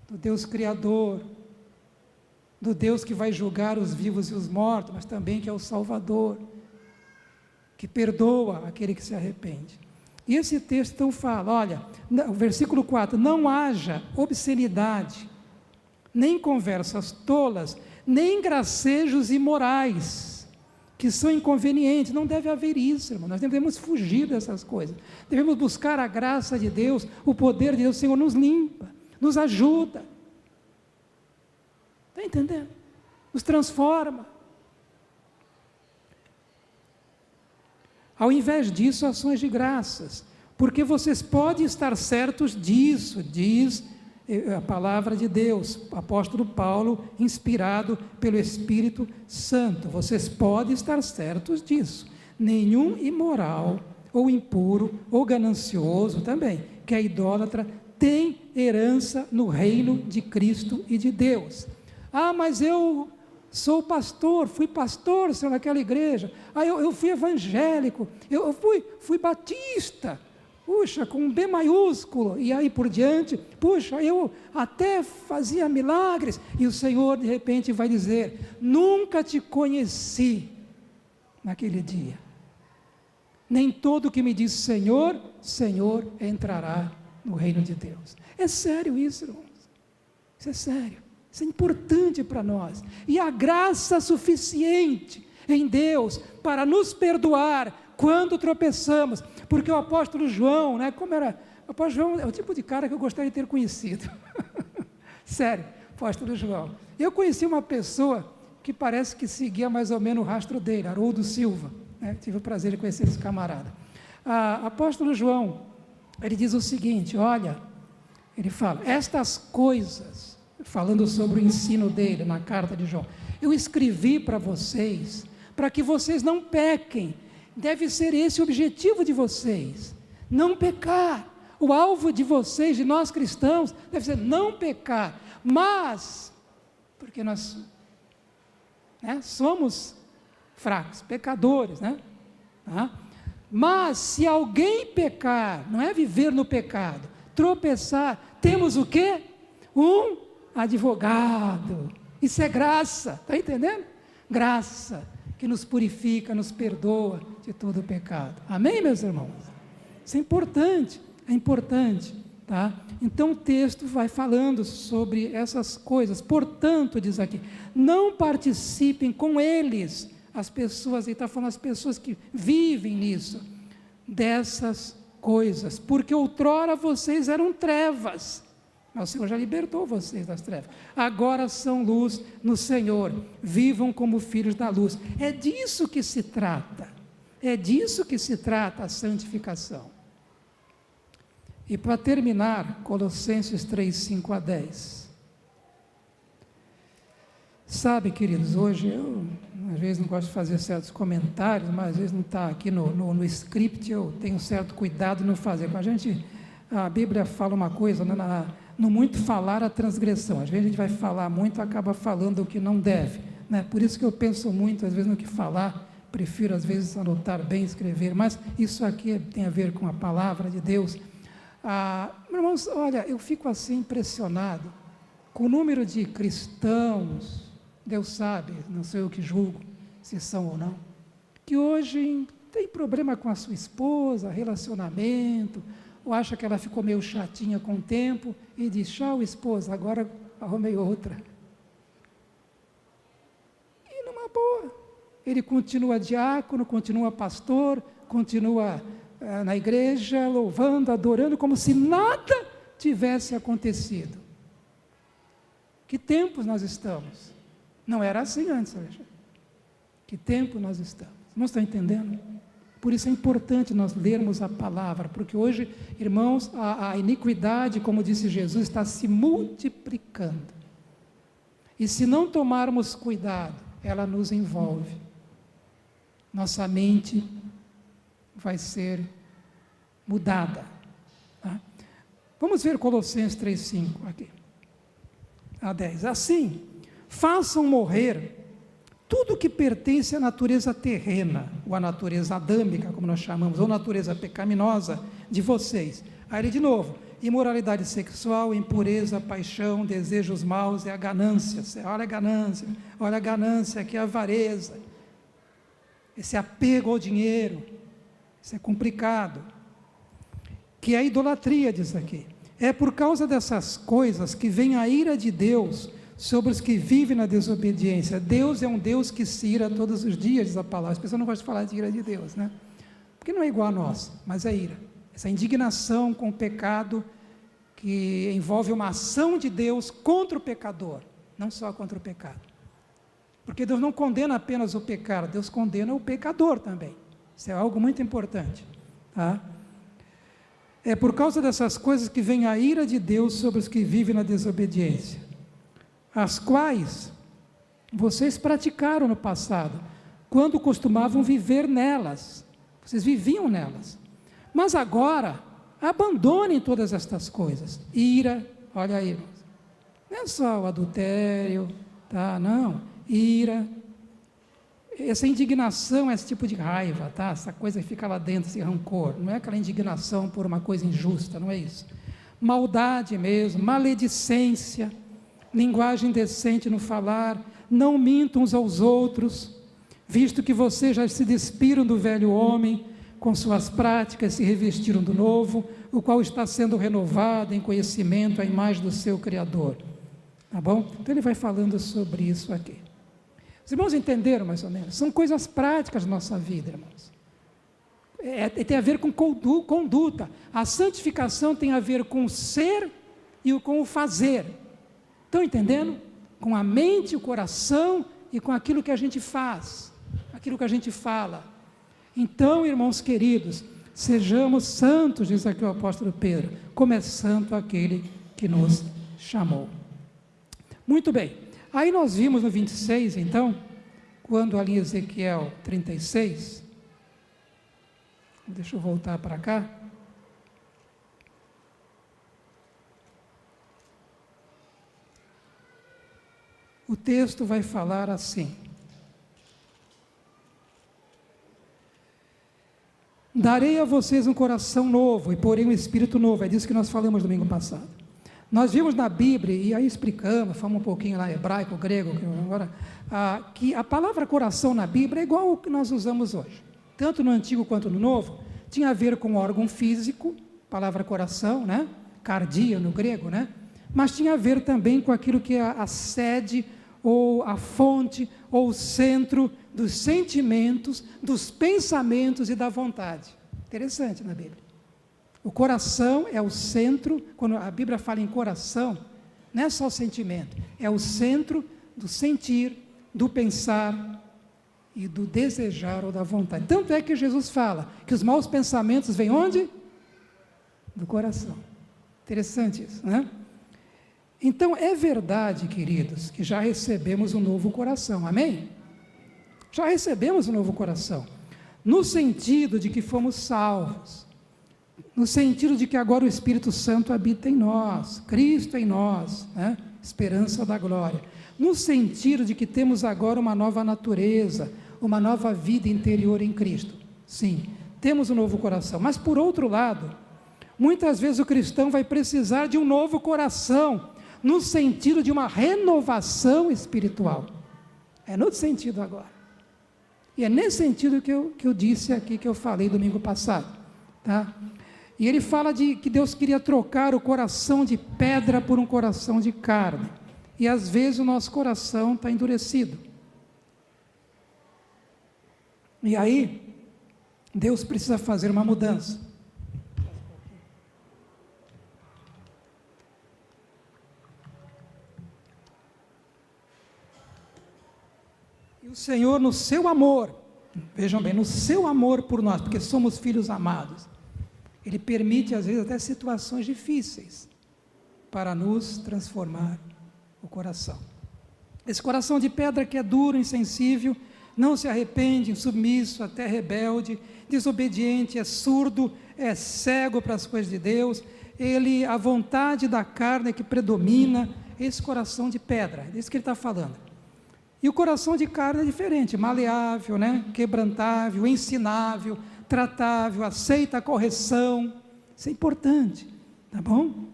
do Deus Criador, do Deus que vai julgar os vivos e os mortos, mas também que é o Salvador, que perdoa aquele que se arrepende. E esse texto então fala, olha, o versículo 4, não haja obscenidade, nem conversas tolas, nem gracejos imorais, que são inconvenientes. Não deve haver isso, irmão. Nós devemos fugir dessas coisas, devemos buscar a graça de Deus, o poder de Deus. O Senhor nos limpa, nos ajuda, está entendendo? Nos transforma. Ao invés disso, ações de graças, porque vocês podem estar certos disso, diz a palavra de Deus, apóstolo Paulo, inspirado pelo Espírito Santo, vocês podem estar certos disso, nenhum imoral, ou impuro, ou ganancioso também, que é idólatra, tem herança no reino de Cristo e de Deus. Mas eu sou pastor, fui pastor, senhor, naquela igreja, eu fui evangélico, eu fui batista, puxa, com um B maiúsculo, e aí por diante, puxa, eu até fazia milagres, e o Senhor de repente vai dizer, nunca te conheci naquele dia, nem todo que me diz Senhor, Senhor, entrará no reino de Deus. É sério isso, irmãos, isso é sério. Isso é importante para nós, e a graça suficiente em Deus para nos perdoar quando tropeçamos, porque o apóstolo João, né, o apóstolo João é o tipo de cara que eu gostaria de ter conhecido, sério, apóstolo João. Eu conheci uma pessoa que parece que seguia mais ou menos o rastro dele, Haroldo Silva, né, tive o prazer de conhecer esse camarada. Apóstolo João, ele diz o seguinte, olha, ele fala, estas coisas, falando sobre o ensino dele na carta de João, eu escrevi para vocês, para que vocês não pequem, deve ser esse o objetivo de vocês, não pecar, o alvo de vocês, de nós cristãos, deve ser não pecar, mas, porque nós né? Somos fracos, pecadores, né? Tá? Mas se alguém pecar, não é viver no pecado, tropeçar, temos o quê? Um advogado. Isso é graça, está entendendo? Graça, que nos purifica, nos perdoa de todo o pecado. Amém, meus irmãos? Isso é importante, tá? Então o texto vai falando sobre essas coisas. Portanto, diz aqui, não participem com eles, as pessoas, ele está falando as pessoas que vivem nisso, dessas coisas, porque outrora vocês eram trevas, mas o Senhor já libertou vocês das trevas, agora são luz no Senhor, vivam como filhos da luz. É disso que se trata, a santificação. E para terminar, Colossenses 3, 5 a 10. Sabe, queridos, hoje eu às vezes não gosto de fazer certos comentários, mas às vezes não está aqui no script, eu tenho certo cuidado de não fazer. A Bíblia fala uma coisa, né, no muito falar a transgressão. Às vezes a gente vai falar muito, acaba falando o que não deve, né? Por isso que eu penso muito, às vezes, no que falar, prefiro às vezes anotar bem, escrever, mas isso aqui tem a ver com a palavra de Deus. Irmãos, olha, eu fico assim impressionado com o número de cristãos, Deus sabe, não sou eu que julgo se são ou não, que hoje tem problema com a sua esposa, relacionamento, ou acha que ela ficou meio chatinha com o tempo, e diz, tchau esposa, agora arrumei outra. E numa boa, ele continua diácono, continua pastor, continua na igreja, louvando, adorando, como se nada tivesse acontecido. Que tempos nós estamos? Não era assim antes, Alexandre. Que tempo nós estamos? Não estão entendendo? Por isso é importante nós lermos a palavra, porque hoje, irmãos, a iniquidade, como disse Jesus, está se multiplicando. E se não tomarmos cuidado, ela nos envolve. Nossa mente vai ser mudada. Tá? Vamos ver Colossenses 3:5 aqui, a 10. Assim, façam morrer tudo que pertence à natureza terrena, ou à natureza adâmica, como nós chamamos, ou natureza pecaminosa de vocês. Aí ele de novo, imoralidade sexual, impureza, paixão, desejos maus e a ganância. Olha a ganância, que é a avareza, esse apego ao dinheiro, isso é complicado, que é a idolatria, diz aqui. É por causa dessas coisas que vem a ira de Deus sobre os que vivem na desobediência. Deus é um Deus que se ira todos os dias, diz a palavra. As pessoas não gostam de falar de ira de Deus, né? Porque não é igual a nós, mas é ira. Essa indignação com o pecado que envolve uma ação de Deus contra o pecador, não só contra o pecado. Porque Deus não condena apenas o pecado, Deus condena o pecador também. Isso é algo muito importante, tá? É por causa dessas coisas que vem a ira de Deus sobre os que vivem na desobediência, as quais vocês praticaram no passado, quando costumavam viver nelas. Vocês viviam nelas. Mas agora, abandonem todas estas coisas. Ira, olha aí, irmãos. Não é só o adultério, tá? Não. Ira, essa indignação, esse tipo de raiva, tá? Essa coisa que fica lá dentro, esse rancor. Não é aquela indignação por uma coisa injusta, não é isso. Maldade mesmo, maledicência, linguagem decente no falar, não mintam uns aos outros, visto que vocês já se despiram do velho homem, com suas práticas se revestiram do novo, o qual está sendo renovado em conhecimento à imagem do seu Criador. Tá bom? Então ele vai falando sobre isso aqui. Os irmãos entenderam mais ou menos? São coisas práticas da nossa vida, irmãos. Tem a ver com conduta. A santificação tem a ver com o ser e com o fazer. Estão entendendo? Com a mente, o coração e com aquilo que a gente faz, aquilo que a gente fala. Então, irmãos queridos, sejamos santos, diz aqui o apóstolo Pedro, como é santo aquele que nos chamou. Muito bem, aí nós vimos no 26, então, quando ali em Ezequiel 36, deixa eu voltar para cá, o texto vai falar assim, darei a vocês um coração novo e porém um espírito novo. É disso que nós falamos domingo passado. Nós vimos na Bíblia, e aí explicamos, falamos um pouquinho lá hebraico, grego, agora, que a palavra coração na Bíblia é igual ao que nós usamos hoje. Tanto no Antigo quanto no Novo, tinha a ver com órgão físico, palavra coração, né? Cardia no grego, né? Mas tinha a ver também com aquilo que é a sede, ou a fonte, ou o centro dos sentimentos, dos pensamentos e da vontade. Interessante na Bíblia. O coração é o centro, quando a Bíblia fala em coração, não é só o sentimento, é o centro do sentir, do pensar e do desejar ou da vontade. Tanto é que Jesus fala que os maus pensamentos vêm onde? Do coração. Interessante isso, né? Então, é verdade, queridos, que já recebemos um novo coração, amém? Já recebemos um novo coração, no sentido de que fomos salvos, no sentido de que agora o Espírito Santo habita em nós, Cristo em nós, né? Esperança da glória, no sentido de que temos agora uma nova natureza, uma nova vida interior em Cristo. Sim, temos um novo coração, mas por outro lado, muitas vezes o cristão vai precisar de um novo coração, no sentido de uma renovação espiritual. É no sentido agora. E é nesse sentido que eu disse aqui, que eu falei domingo passado, tá? E ele fala de que Deus queria trocar o coração de pedra por um coração de carne. E às vezes o nosso coração está endurecido. E aí, Deus precisa fazer uma mudança. E o Senhor, no seu amor, vejam bem, no seu amor por nós, porque somos filhos amados, Ele permite às vezes até situações difíceis para nos transformar o coração. Esse coração de pedra que é duro, insensível, não se arrepende, insubmisso, até rebelde, desobediente, é surdo, é cego para as coisas de Deus, a vontade da carne é que predomina, esse coração de pedra, é isso que ele está falando. E o coração de carne é diferente, maleável, né? Quebrantável, ensinável, tratável, aceita a correção, isso é importante, tá bom?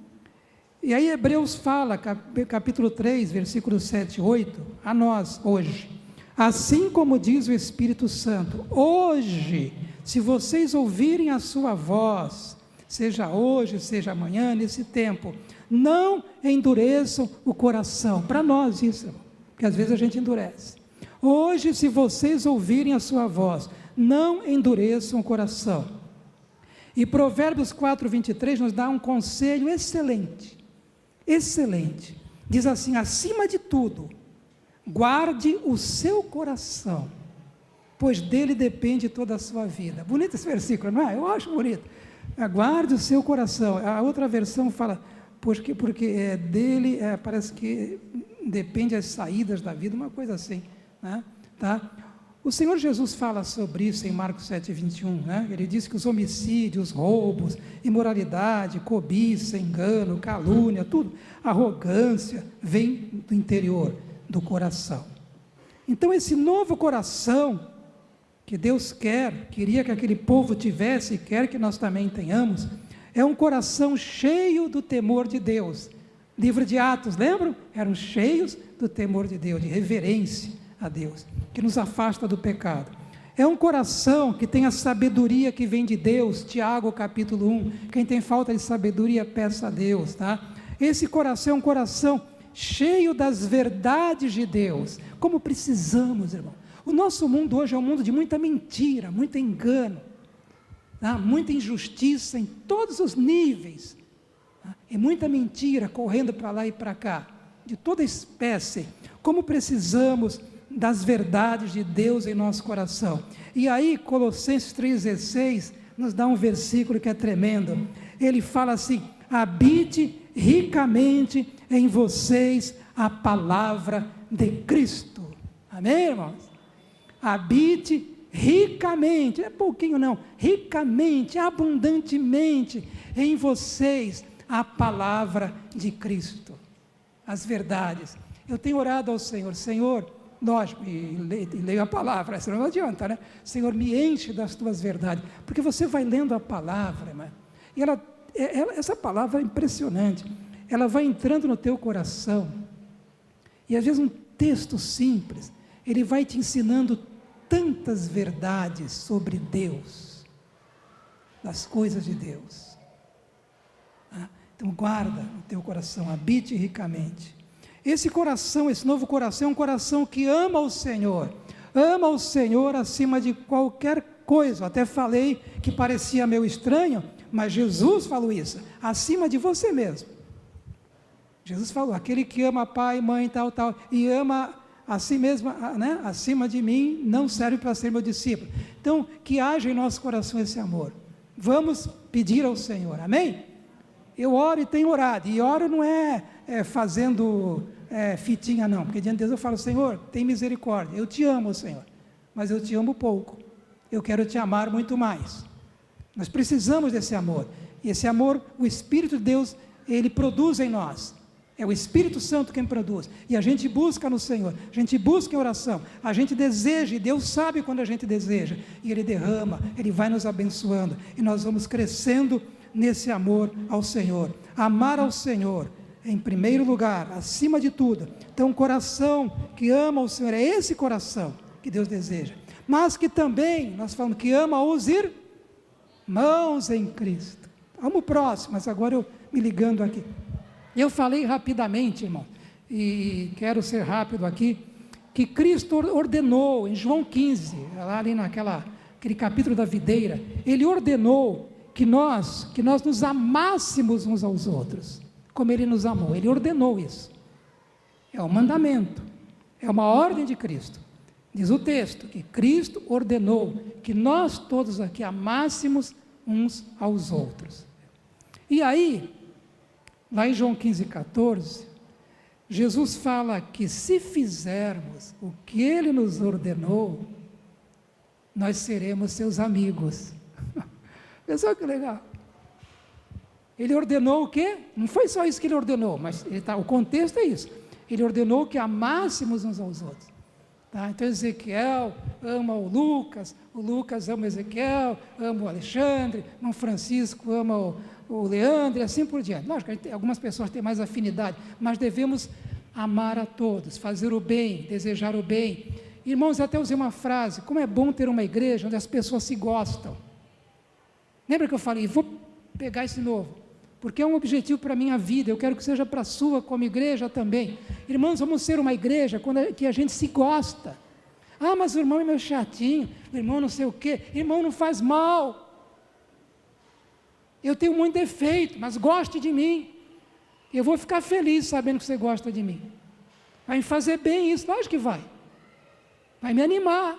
E aí Hebreus fala, capítulo 3, versículos 7 e 8, a nós hoje, assim como diz o Espírito Santo, hoje, se vocês ouvirem a sua voz, seja hoje, seja amanhã, nesse tempo, não endureçam o coração, para nós isso, porque às vezes a gente endurece. Hoje, se vocês ouvirem a sua voz, não endureçam o coração. E Provérbios 4, 23 nos dá um conselho excelente, excelente, diz assim, acima de tudo, guarde o seu coração, pois dele depende toda a sua vida. Bonito esse versículo, não é? Eu acho bonito. Guarde o seu coração. A outra versão fala, porque dele, parece que depende as saídas da vida, uma coisa assim, né? Tá? O Senhor Jesus fala sobre isso em Marcos 7, 21, né? Ele diz que os homicídios, roubos, imoralidade, cobiça, engano, calúnia, tudo, arrogância, vem do interior, do coração. Então esse novo coração, que Deus queria que aquele povo tivesse, e quer que nós também tenhamos, é um coração cheio do temor de Deus. Livro de Atos, lembram? Eram cheios do temor de Deus, de reverência a Deus, que nos afasta do pecado. É um coração que tem a sabedoria que vem de Deus, Tiago capítulo 1, quem tem falta de sabedoria, peça a Deus, tá? Esse coração é um coração cheio das verdades de Deus, como precisamos, irmão. O nosso mundo hoje é um mundo de muita mentira, muito engano, tá? Muita injustiça em todos os níveis, tá? E muita mentira correndo para lá e para cá, de toda espécie. Como precisamos das verdades de Deus em nosso coração. E aí Colossenses 3,16 nos dá um versículo que é tremendo. Ele fala assim, habite ricamente em vocês a palavra de Cristo. Amém, irmãos? Habite ricamente, não é pouquinho não, ricamente, abundantemente em vocês a palavra de Cristo, as verdades. Eu tenho orado ao Senhor, Senhor, lógico, e leio a palavra, senão não adianta, né? Senhor, me enche das tuas verdades, porque você vai lendo a palavra, irmã, e essa palavra é impressionante, ela vai entrando no teu coração, e às vezes um texto simples, ele vai te ensinando tantas verdades sobre Deus, das coisas de Deus. Então guarda no teu coração, habite ricamente. Esse coração, esse novo coração, é um coração que ama o Senhor acima de qualquer coisa. Até falei que parecia meio estranho, mas Jesus falou isso, acima de você mesmo. Jesus falou, aquele que ama pai, mãe, tal, e ama a si mesmo, né, acima de mim, não serve para ser meu discípulo. Então, que haja em nosso coração esse amor. Vamos pedir ao Senhor, amém? Eu oro e tenho orado, e oro não é fazendo fitinha não, porque diante de Deus eu falo, Senhor, tem misericórdia, eu te amo, Senhor, mas eu te amo pouco, eu quero te amar muito mais. Nós precisamos desse amor, e esse amor, o Espírito de Deus, Ele produz em nós, é o Espírito Santo quem produz, e a gente busca no Senhor, a gente busca em oração, a gente deseja, e Deus sabe quando a gente deseja, e Ele derrama, Ele vai nos abençoando, e nós vamos crescendo nesse amor ao Senhor. Amar ao Senhor em primeiro lugar, acima de tudo. Então um coração que ama o Senhor, é esse coração que Deus deseja, mas que também, nós falamos que ama os irmãos em Cristo. Amo o próximo, mas agora eu me ligando aqui, eu falei rapidamente, irmão, e quero ser rápido aqui, que Cristo ordenou em João 15, lá ali aquele capítulo da videira, Ele ordenou que nós nos amássemos uns aos outros, como Ele nos amou. Ele ordenou isso, é um mandamento, é uma ordem de Cristo. Diz o texto, que Cristo ordenou que nós todos aqui amássemos uns aos outros. E aí, lá em João 15,14, Jesus fala que se fizermos o que Ele nos ordenou, nós seremos seus amigos. Pessoal, que legal. Ele ordenou o quê? Não foi só isso que Ele ordenou, mas o contexto é isso. Ele ordenou que amássemos uns aos outros. Tá? Então Ezequiel ama o Lucas ama o Ezequiel, ama o Alexandre, o Francisco ama o Leandro, e assim por diante. Lógico, algumas pessoas têm mais afinidade, mas devemos amar a todos, fazer o bem, desejar o bem. Irmãos, eu até usei uma frase, como é bom ter uma igreja onde as pessoas se gostam. Lembra que eu falei, vou pegar esse novo, porque é um objetivo para a minha vida, eu quero que seja para a sua como igreja também. Irmãos, vamos ser uma igreja que a gente se gosta. Ah, mas o irmão é meio chatinho, o irmão não sei o quê, irmão não faz mal. Eu tenho muito defeito, mas goste de mim. Eu vou ficar feliz sabendo que você gosta de mim. Vai me fazer bem isso, lógico que vai. Vai me animar.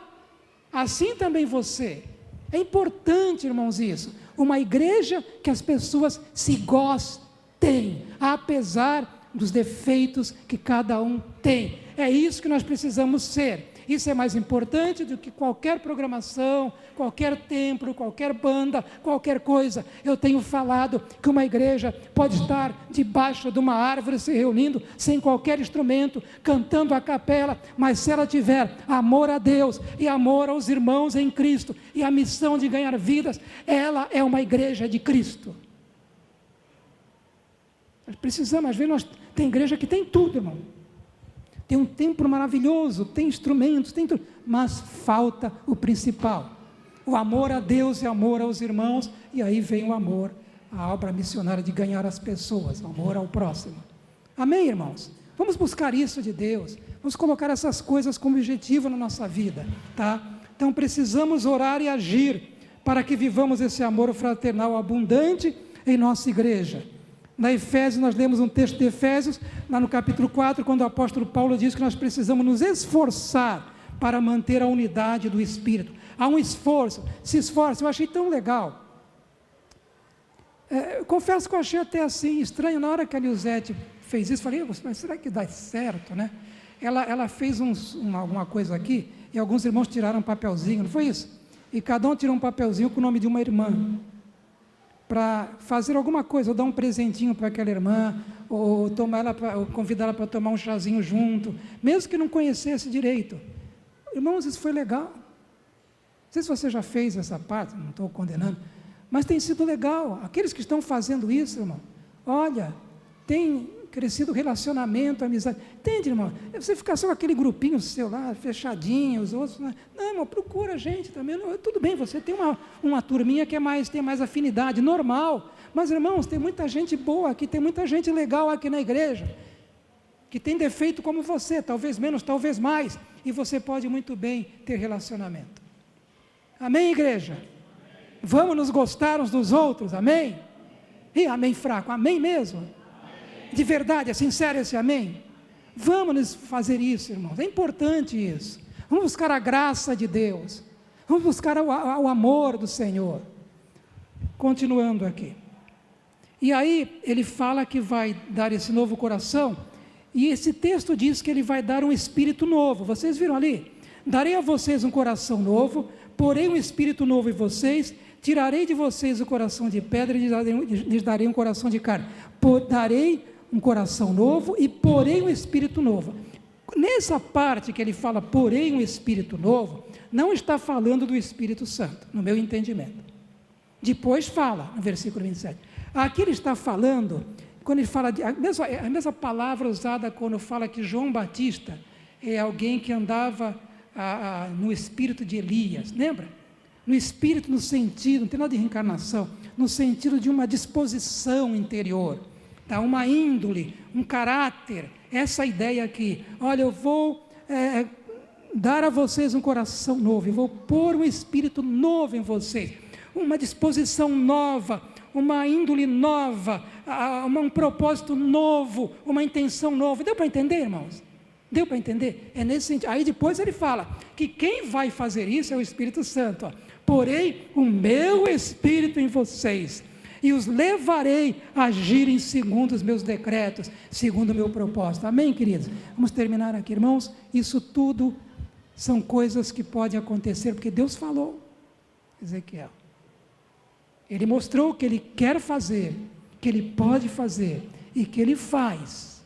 Assim também você. É importante, irmãos, isso. Uma igreja que as pessoas se gostem, apesar dos defeitos que cada um tem. É isso que nós precisamos ser. Isso é mais importante do que qualquer programação, qualquer templo, qualquer banda, qualquer coisa. Eu tenho falado que uma igreja pode estar debaixo de uma árvore se reunindo, sem qualquer instrumento, cantando a capela, mas se ela tiver amor a Deus e amor aos irmãos em Cristo e a missão de ganhar vidas, ela é uma igreja de Cristo. Nós precisamos, às vezes tem igreja que tem tudo, irmão. Tem um templo maravilhoso, tem instrumentos, tem tudo, mas falta o principal, o amor a Deus e amor aos irmãos, e aí vem o amor, a obra missionária de ganhar as pessoas, o amor ao próximo. Amém, irmãos? Vamos buscar isso de Deus, vamos colocar essas coisas como objetivo na nossa vida, tá? Então precisamos orar e agir, para que vivamos esse amor fraternal abundante em nossa igreja. Na Efésios, nós lemos um texto de Efésios, lá no capítulo 4, quando o apóstolo Paulo diz que nós precisamos nos esforçar para manter a unidade do Espírito. Há um esforço, se esforça. Eu achei tão legal. Confesso que eu achei até assim, estranho, na hora que a Nilzete fez isso, falei, mas será que dá certo, né? Ela fez alguma coisa aqui, e alguns irmãos tiraram um papelzinho, não foi isso? E cada um tirou um papelzinho com o nome de uma irmã. fazer alguma coisa, ou dar um presentinho para aquela irmã, ou convidar ela para tomar um chazinho junto, mesmo que não conhecesse direito. Irmãos, isso foi legal. Não sei se você já fez essa parte, não estou condenando, mas tem sido legal. Aqueles que estão fazendo isso, irmão, olha, tem crescido o relacionamento, a amizade. Entende, irmão? Você ficar só com aquele grupinho seu lá, fechadinho, os outros. Não, irmão, procura a gente também. Não, tudo bem, você tem uma turminha que tem mais afinidade, normal. Mas, irmãos, tem muita gente boa aqui, tem muita gente legal aqui na igreja, que tem defeito como você, talvez menos, talvez mais, e você pode muito bem ter relacionamento. Amém, igreja? Vamos nos gostar uns dos outros, amém? E amém fraco, amém mesmo? De verdade, é sincero esse amém? Vamos fazer isso, irmãos, é importante isso. Vamos buscar a graça de Deus, vamos buscar o amor do Senhor. Continuando aqui. E aí, ele fala que vai dar esse novo coração, e esse texto diz que ele vai dar um espírito novo. Vocês viram ali? Darei a vocês um coração novo, porei um espírito novo em vocês, tirarei de vocês o coração de pedra e lhes darei um coração de carne. Darei um coração novo e porei um espírito novo. Nessa parte que ele fala, porei um espírito novo, não está falando do Espírito Santo, no meu entendimento. Depois fala, no versículo 27. Aqui ele está falando, quando ele fala, a mesma palavra usada quando fala que João Batista é alguém que andava no espírito de Elias, lembra? No espírito, no sentido, não tem nada de reencarnação, no sentido de uma disposição interior, tá? Uma índole, um caráter, essa ideia aqui. Olha, eu vou dar a vocês um coração novo, eu vou pôr um espírito novo em vocês, uma disposição nova, uma índole nova, um propósito novo, uma intenção nova. Deu para entender, irmãos? Deu para entender? É nesse sentido. Aí depois ele fala que quem vai fazer isso é o Espírito Santo. Ó. Porém, o meu Espírito em vocês, e os levarei a agirem segundo os meus decretos, segundo o meu propósito. Amém, queridos? Vamos terminar aqui, irmãos. Isso tudo são coisas que podem acontecer, porque Deus falou, Ezequiel. Ele mostrou que Ele quer fazer, que Ele pode fazer, e que Ele faz.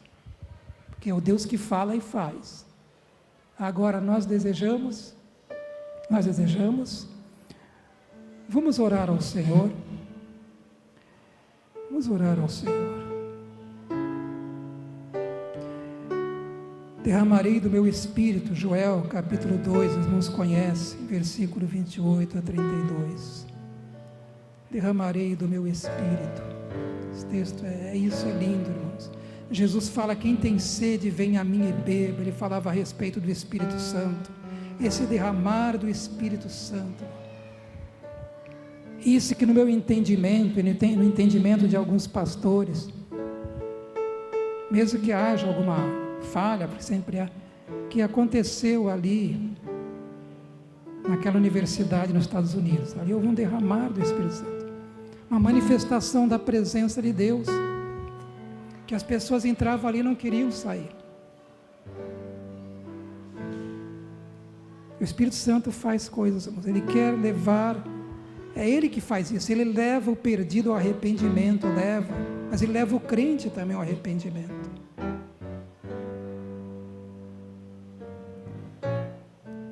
Porque é o Deus que fala e faz. Agora nós desejamos, vamos orar ao Senhor, derramarei do meu Espírito, Joel capítulo 2, os irmãos conhecem, versículo 28 a 32, derramarei do meu Espírito. Esse texto isso é lindo, irmãos. Jesus fala, quem tem sede, vem a mim e beba. Ele falava a respeito do Espírito Santo, esse derramar do Espírito Santo. Isso que no meu entendimento, no entendimento de alguns pastores, mesmo que haja alguma falha, porque sempre há, que aconteceu ali, naquela universidade nos Estados Unidos, ali houve um derramar do Espírito Santo, uma manifestação da presença de Deus, que as pessoas entravam ali e não queriam sair. O Espírito Santo faz coisas, irmãos. Ele quer levar, é Ele que faz isso, Ele leva o perdido ao arrependimento, mas Ele leva o crente também ao arrependimento.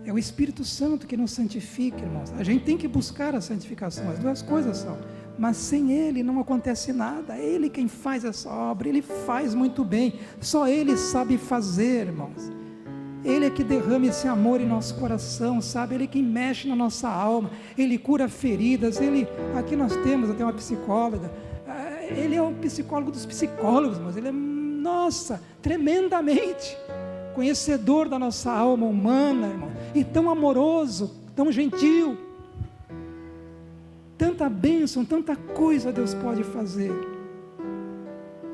É o Espírito Santo que nos santifica, irmãos. A gente tem que buscar a santificação, as duas coisas são, mas sem Ele não acontece nada. É Ele quem faz essa obra, Ele faz muito bem, só Ele sabe fazer, irmãos. Ele é que derrama esse amor em nosso coração, sabe? Ele é quem mexe na nossa alma, Ele cura feridas. Aqui nós temos até uma psicóloga, Ele é o psicólogo dos psicólogos, mas Ele é, tremendamente conhecedor da nossa alma humana, irmão, e tão amoroso, tão gentil. Tanta bênção, tanta coisa Deus pode fazer.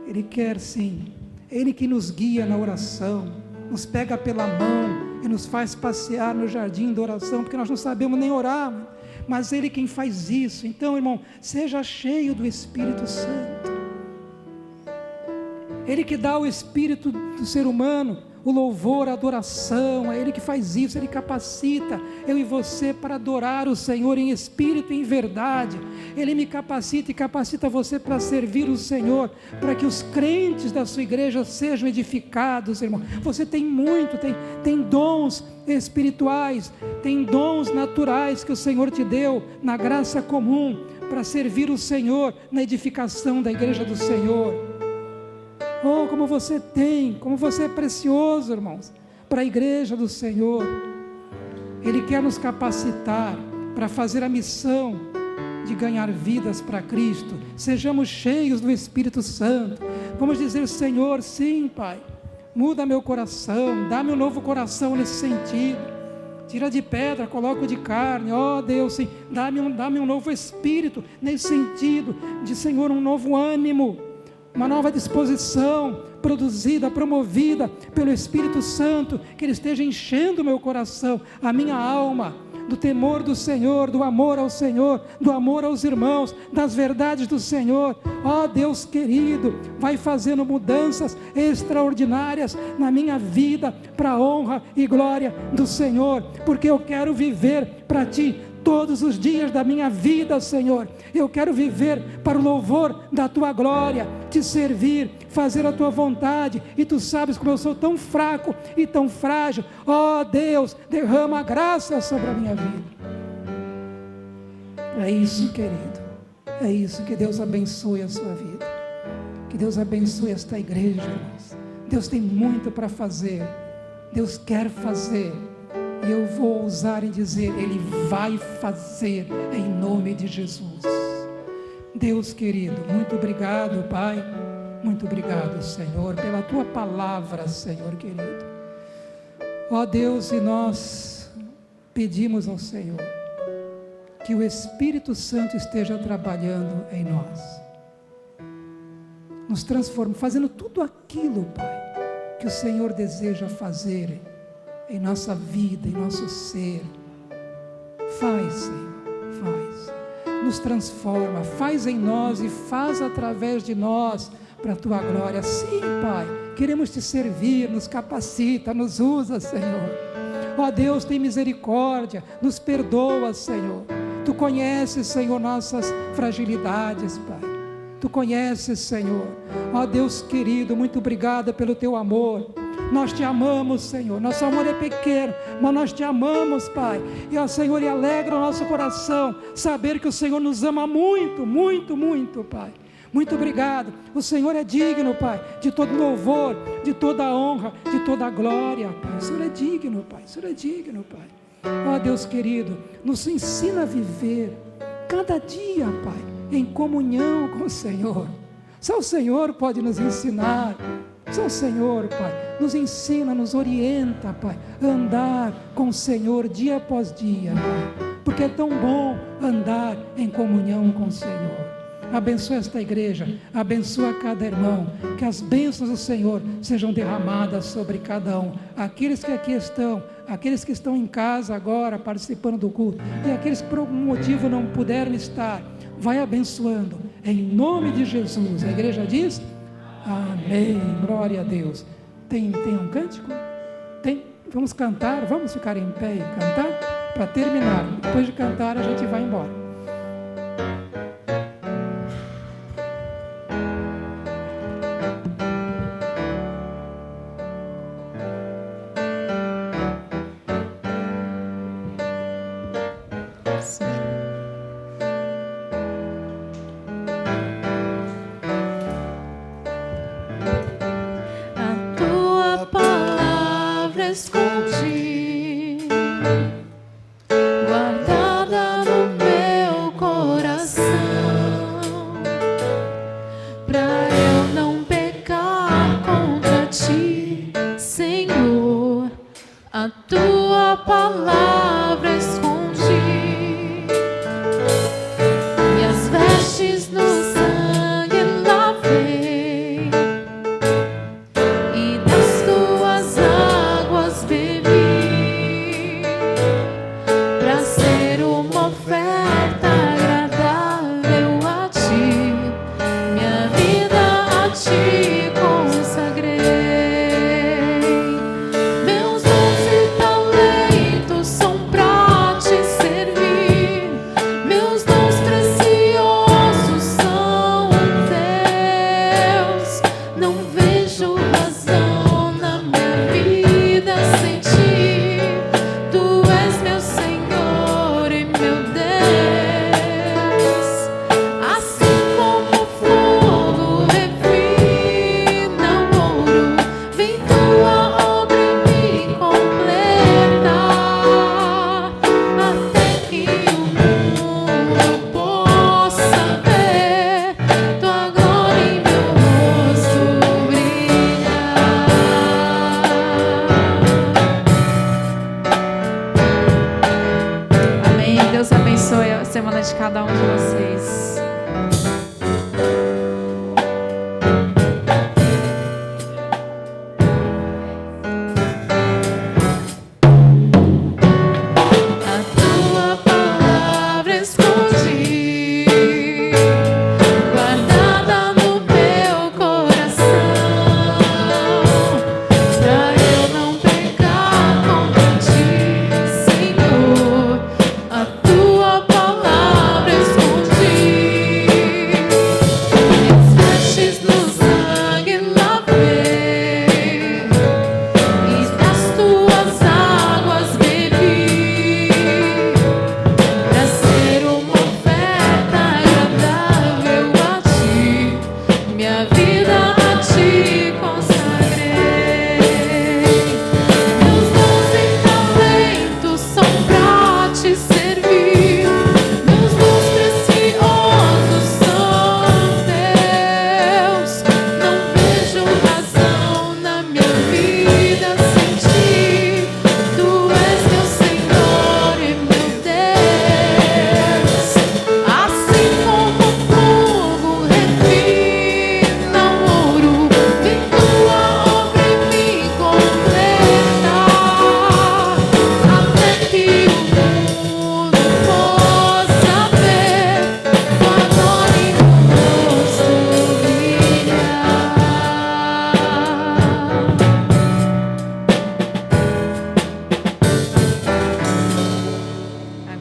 Ele quer sim, Ele que nos guia na oração, nos pega pela mão e nos faz passear no jardim da oração, porque nós não sabemos nem orar, mas Ele quem faz isso. Então, irmão, seja cheio do Espírito Santo. Ele que dá o espírito do ser humano, o louvor, a adoração, é Ele que faz isso, Ele capacita eu e você para adorar o Senhor em espírito e em verdade. Ele me capacita e capacita você para servir o Senhor, para que os crentes da sua igreja sejam edificados, irmão. Você tem muito, tem dons espirituais, tem dons naturais que o Senhor te deu na graça comum, para servir o Senhor na edificação da igreja do Senhor. Oh, como você é precioso, irmãos, para a igreja do Senhor. Ele quer nos capacitar para fazer a missão de ganhar vidas para Cristo. Sejamos cheios do Espírito Santo. Vamos dizer: Senhor, sim, Pai, muda meu coração, dá-me um novo coração nesse sentido. Tira de pedra, coloca de carne. Oh Deus, sim, dá-me um novo espírito nesse sentido de, Senhor, um novo ânimo, uma nova disposição, produzida, promovida pelo Espírito Santo, que Ele esteja enchendo o meu coração, a minha alma, do temor do Senhor, do amor ao Senhor, do amor aos irmãos, das verdades do Senhor. Ó Deus querido, vai fazendo mudanças extraordinárias na minha vida, para a honra e glória do Senhor, porque eu quero viver para Ti todos os dias da minha vida, Senhor. Eu quero viver para o louvor da Tua glória, Te servir, fazer a Tua vontade, e Tu sabes como eu sou tão fraco e tão frágil. Ó Deus, derrama a graça sobre a minha vida. É isso, querido, é isso. Que Deus abençoe a sua vida, que Deus abençoe esta igreja, irmãos. Deus tem muito para fazer, Deus quer fazer, e eu vou ousar em dizer: Ele vai fazer, em nome de Jesus. Deus querido, muito obrigado, Pai, muito obrigado, Senhor, pela Tua palavra, Senhor querido. Ó Deus, e nós pedimos ao Senhor que o Espírito Santo esteja trabalhando em nós, nos transformando, fazendo tudo aquilo, Pai, que o Senhor deseja fazer em nossa vida, em nosso ser. Faz, Senhor, faz, nos transforma, faz em nós e faz através de nós, para a Tua glória. Sim, Pai, queremos Te servir, nos capacita, nos usa, Senhor. Ó Deus, tem misericórdia, nos perdoa, Senhor. Tu conheces, Senhor, nossas fragilidades, Pai. Tu conheces, Senhor. Ó Deus querido, muito obrigado pelo Teu amor. Nós Te amamos, Senhor. Nosso amor é pequeno, mas nós Te amamos, Pai. E ó Senhor, e alegra o nosso coração saber que o Senhor nos ama muito, muito, muito, Pai. Muito obrigado. O Senhor é digno, Pai, de todo louvor, de toda honra, de toda glória, Pai. O Senhor é digno, Pai. O Senhor é digno, Pai. Ó Deus querido, nos ensina a viver cada dia, Pai, em comunhão com o Senhor. Só o Senhor pode nos ensinar. Só o Senhor, Pai, nos ensina, nos orienta, Pai, a andar com o Senhor dia após dia, Pai, porque é tão bom andar em comunhão com o Senhor. Abençoa esta igreja, abençoa cada irmão, que as bênçãos do Senhor sejam derramadas sobre cada um, aqueles que aqui estão, aqueles que estão em casa agora participando do culto, e aqueles que por algum motivo não puderam estar. Vai abençoando, em nome de Jesus. A igreja diz: amém, glória a Deus. Tem um cântico? Tem? Vamos cantar, vamos ficar em pé e cantar, para terminar. Depois de cantar a gente vai embora. Escondi, guardada no meu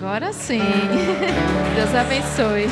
Agora sim. Deus abençoe.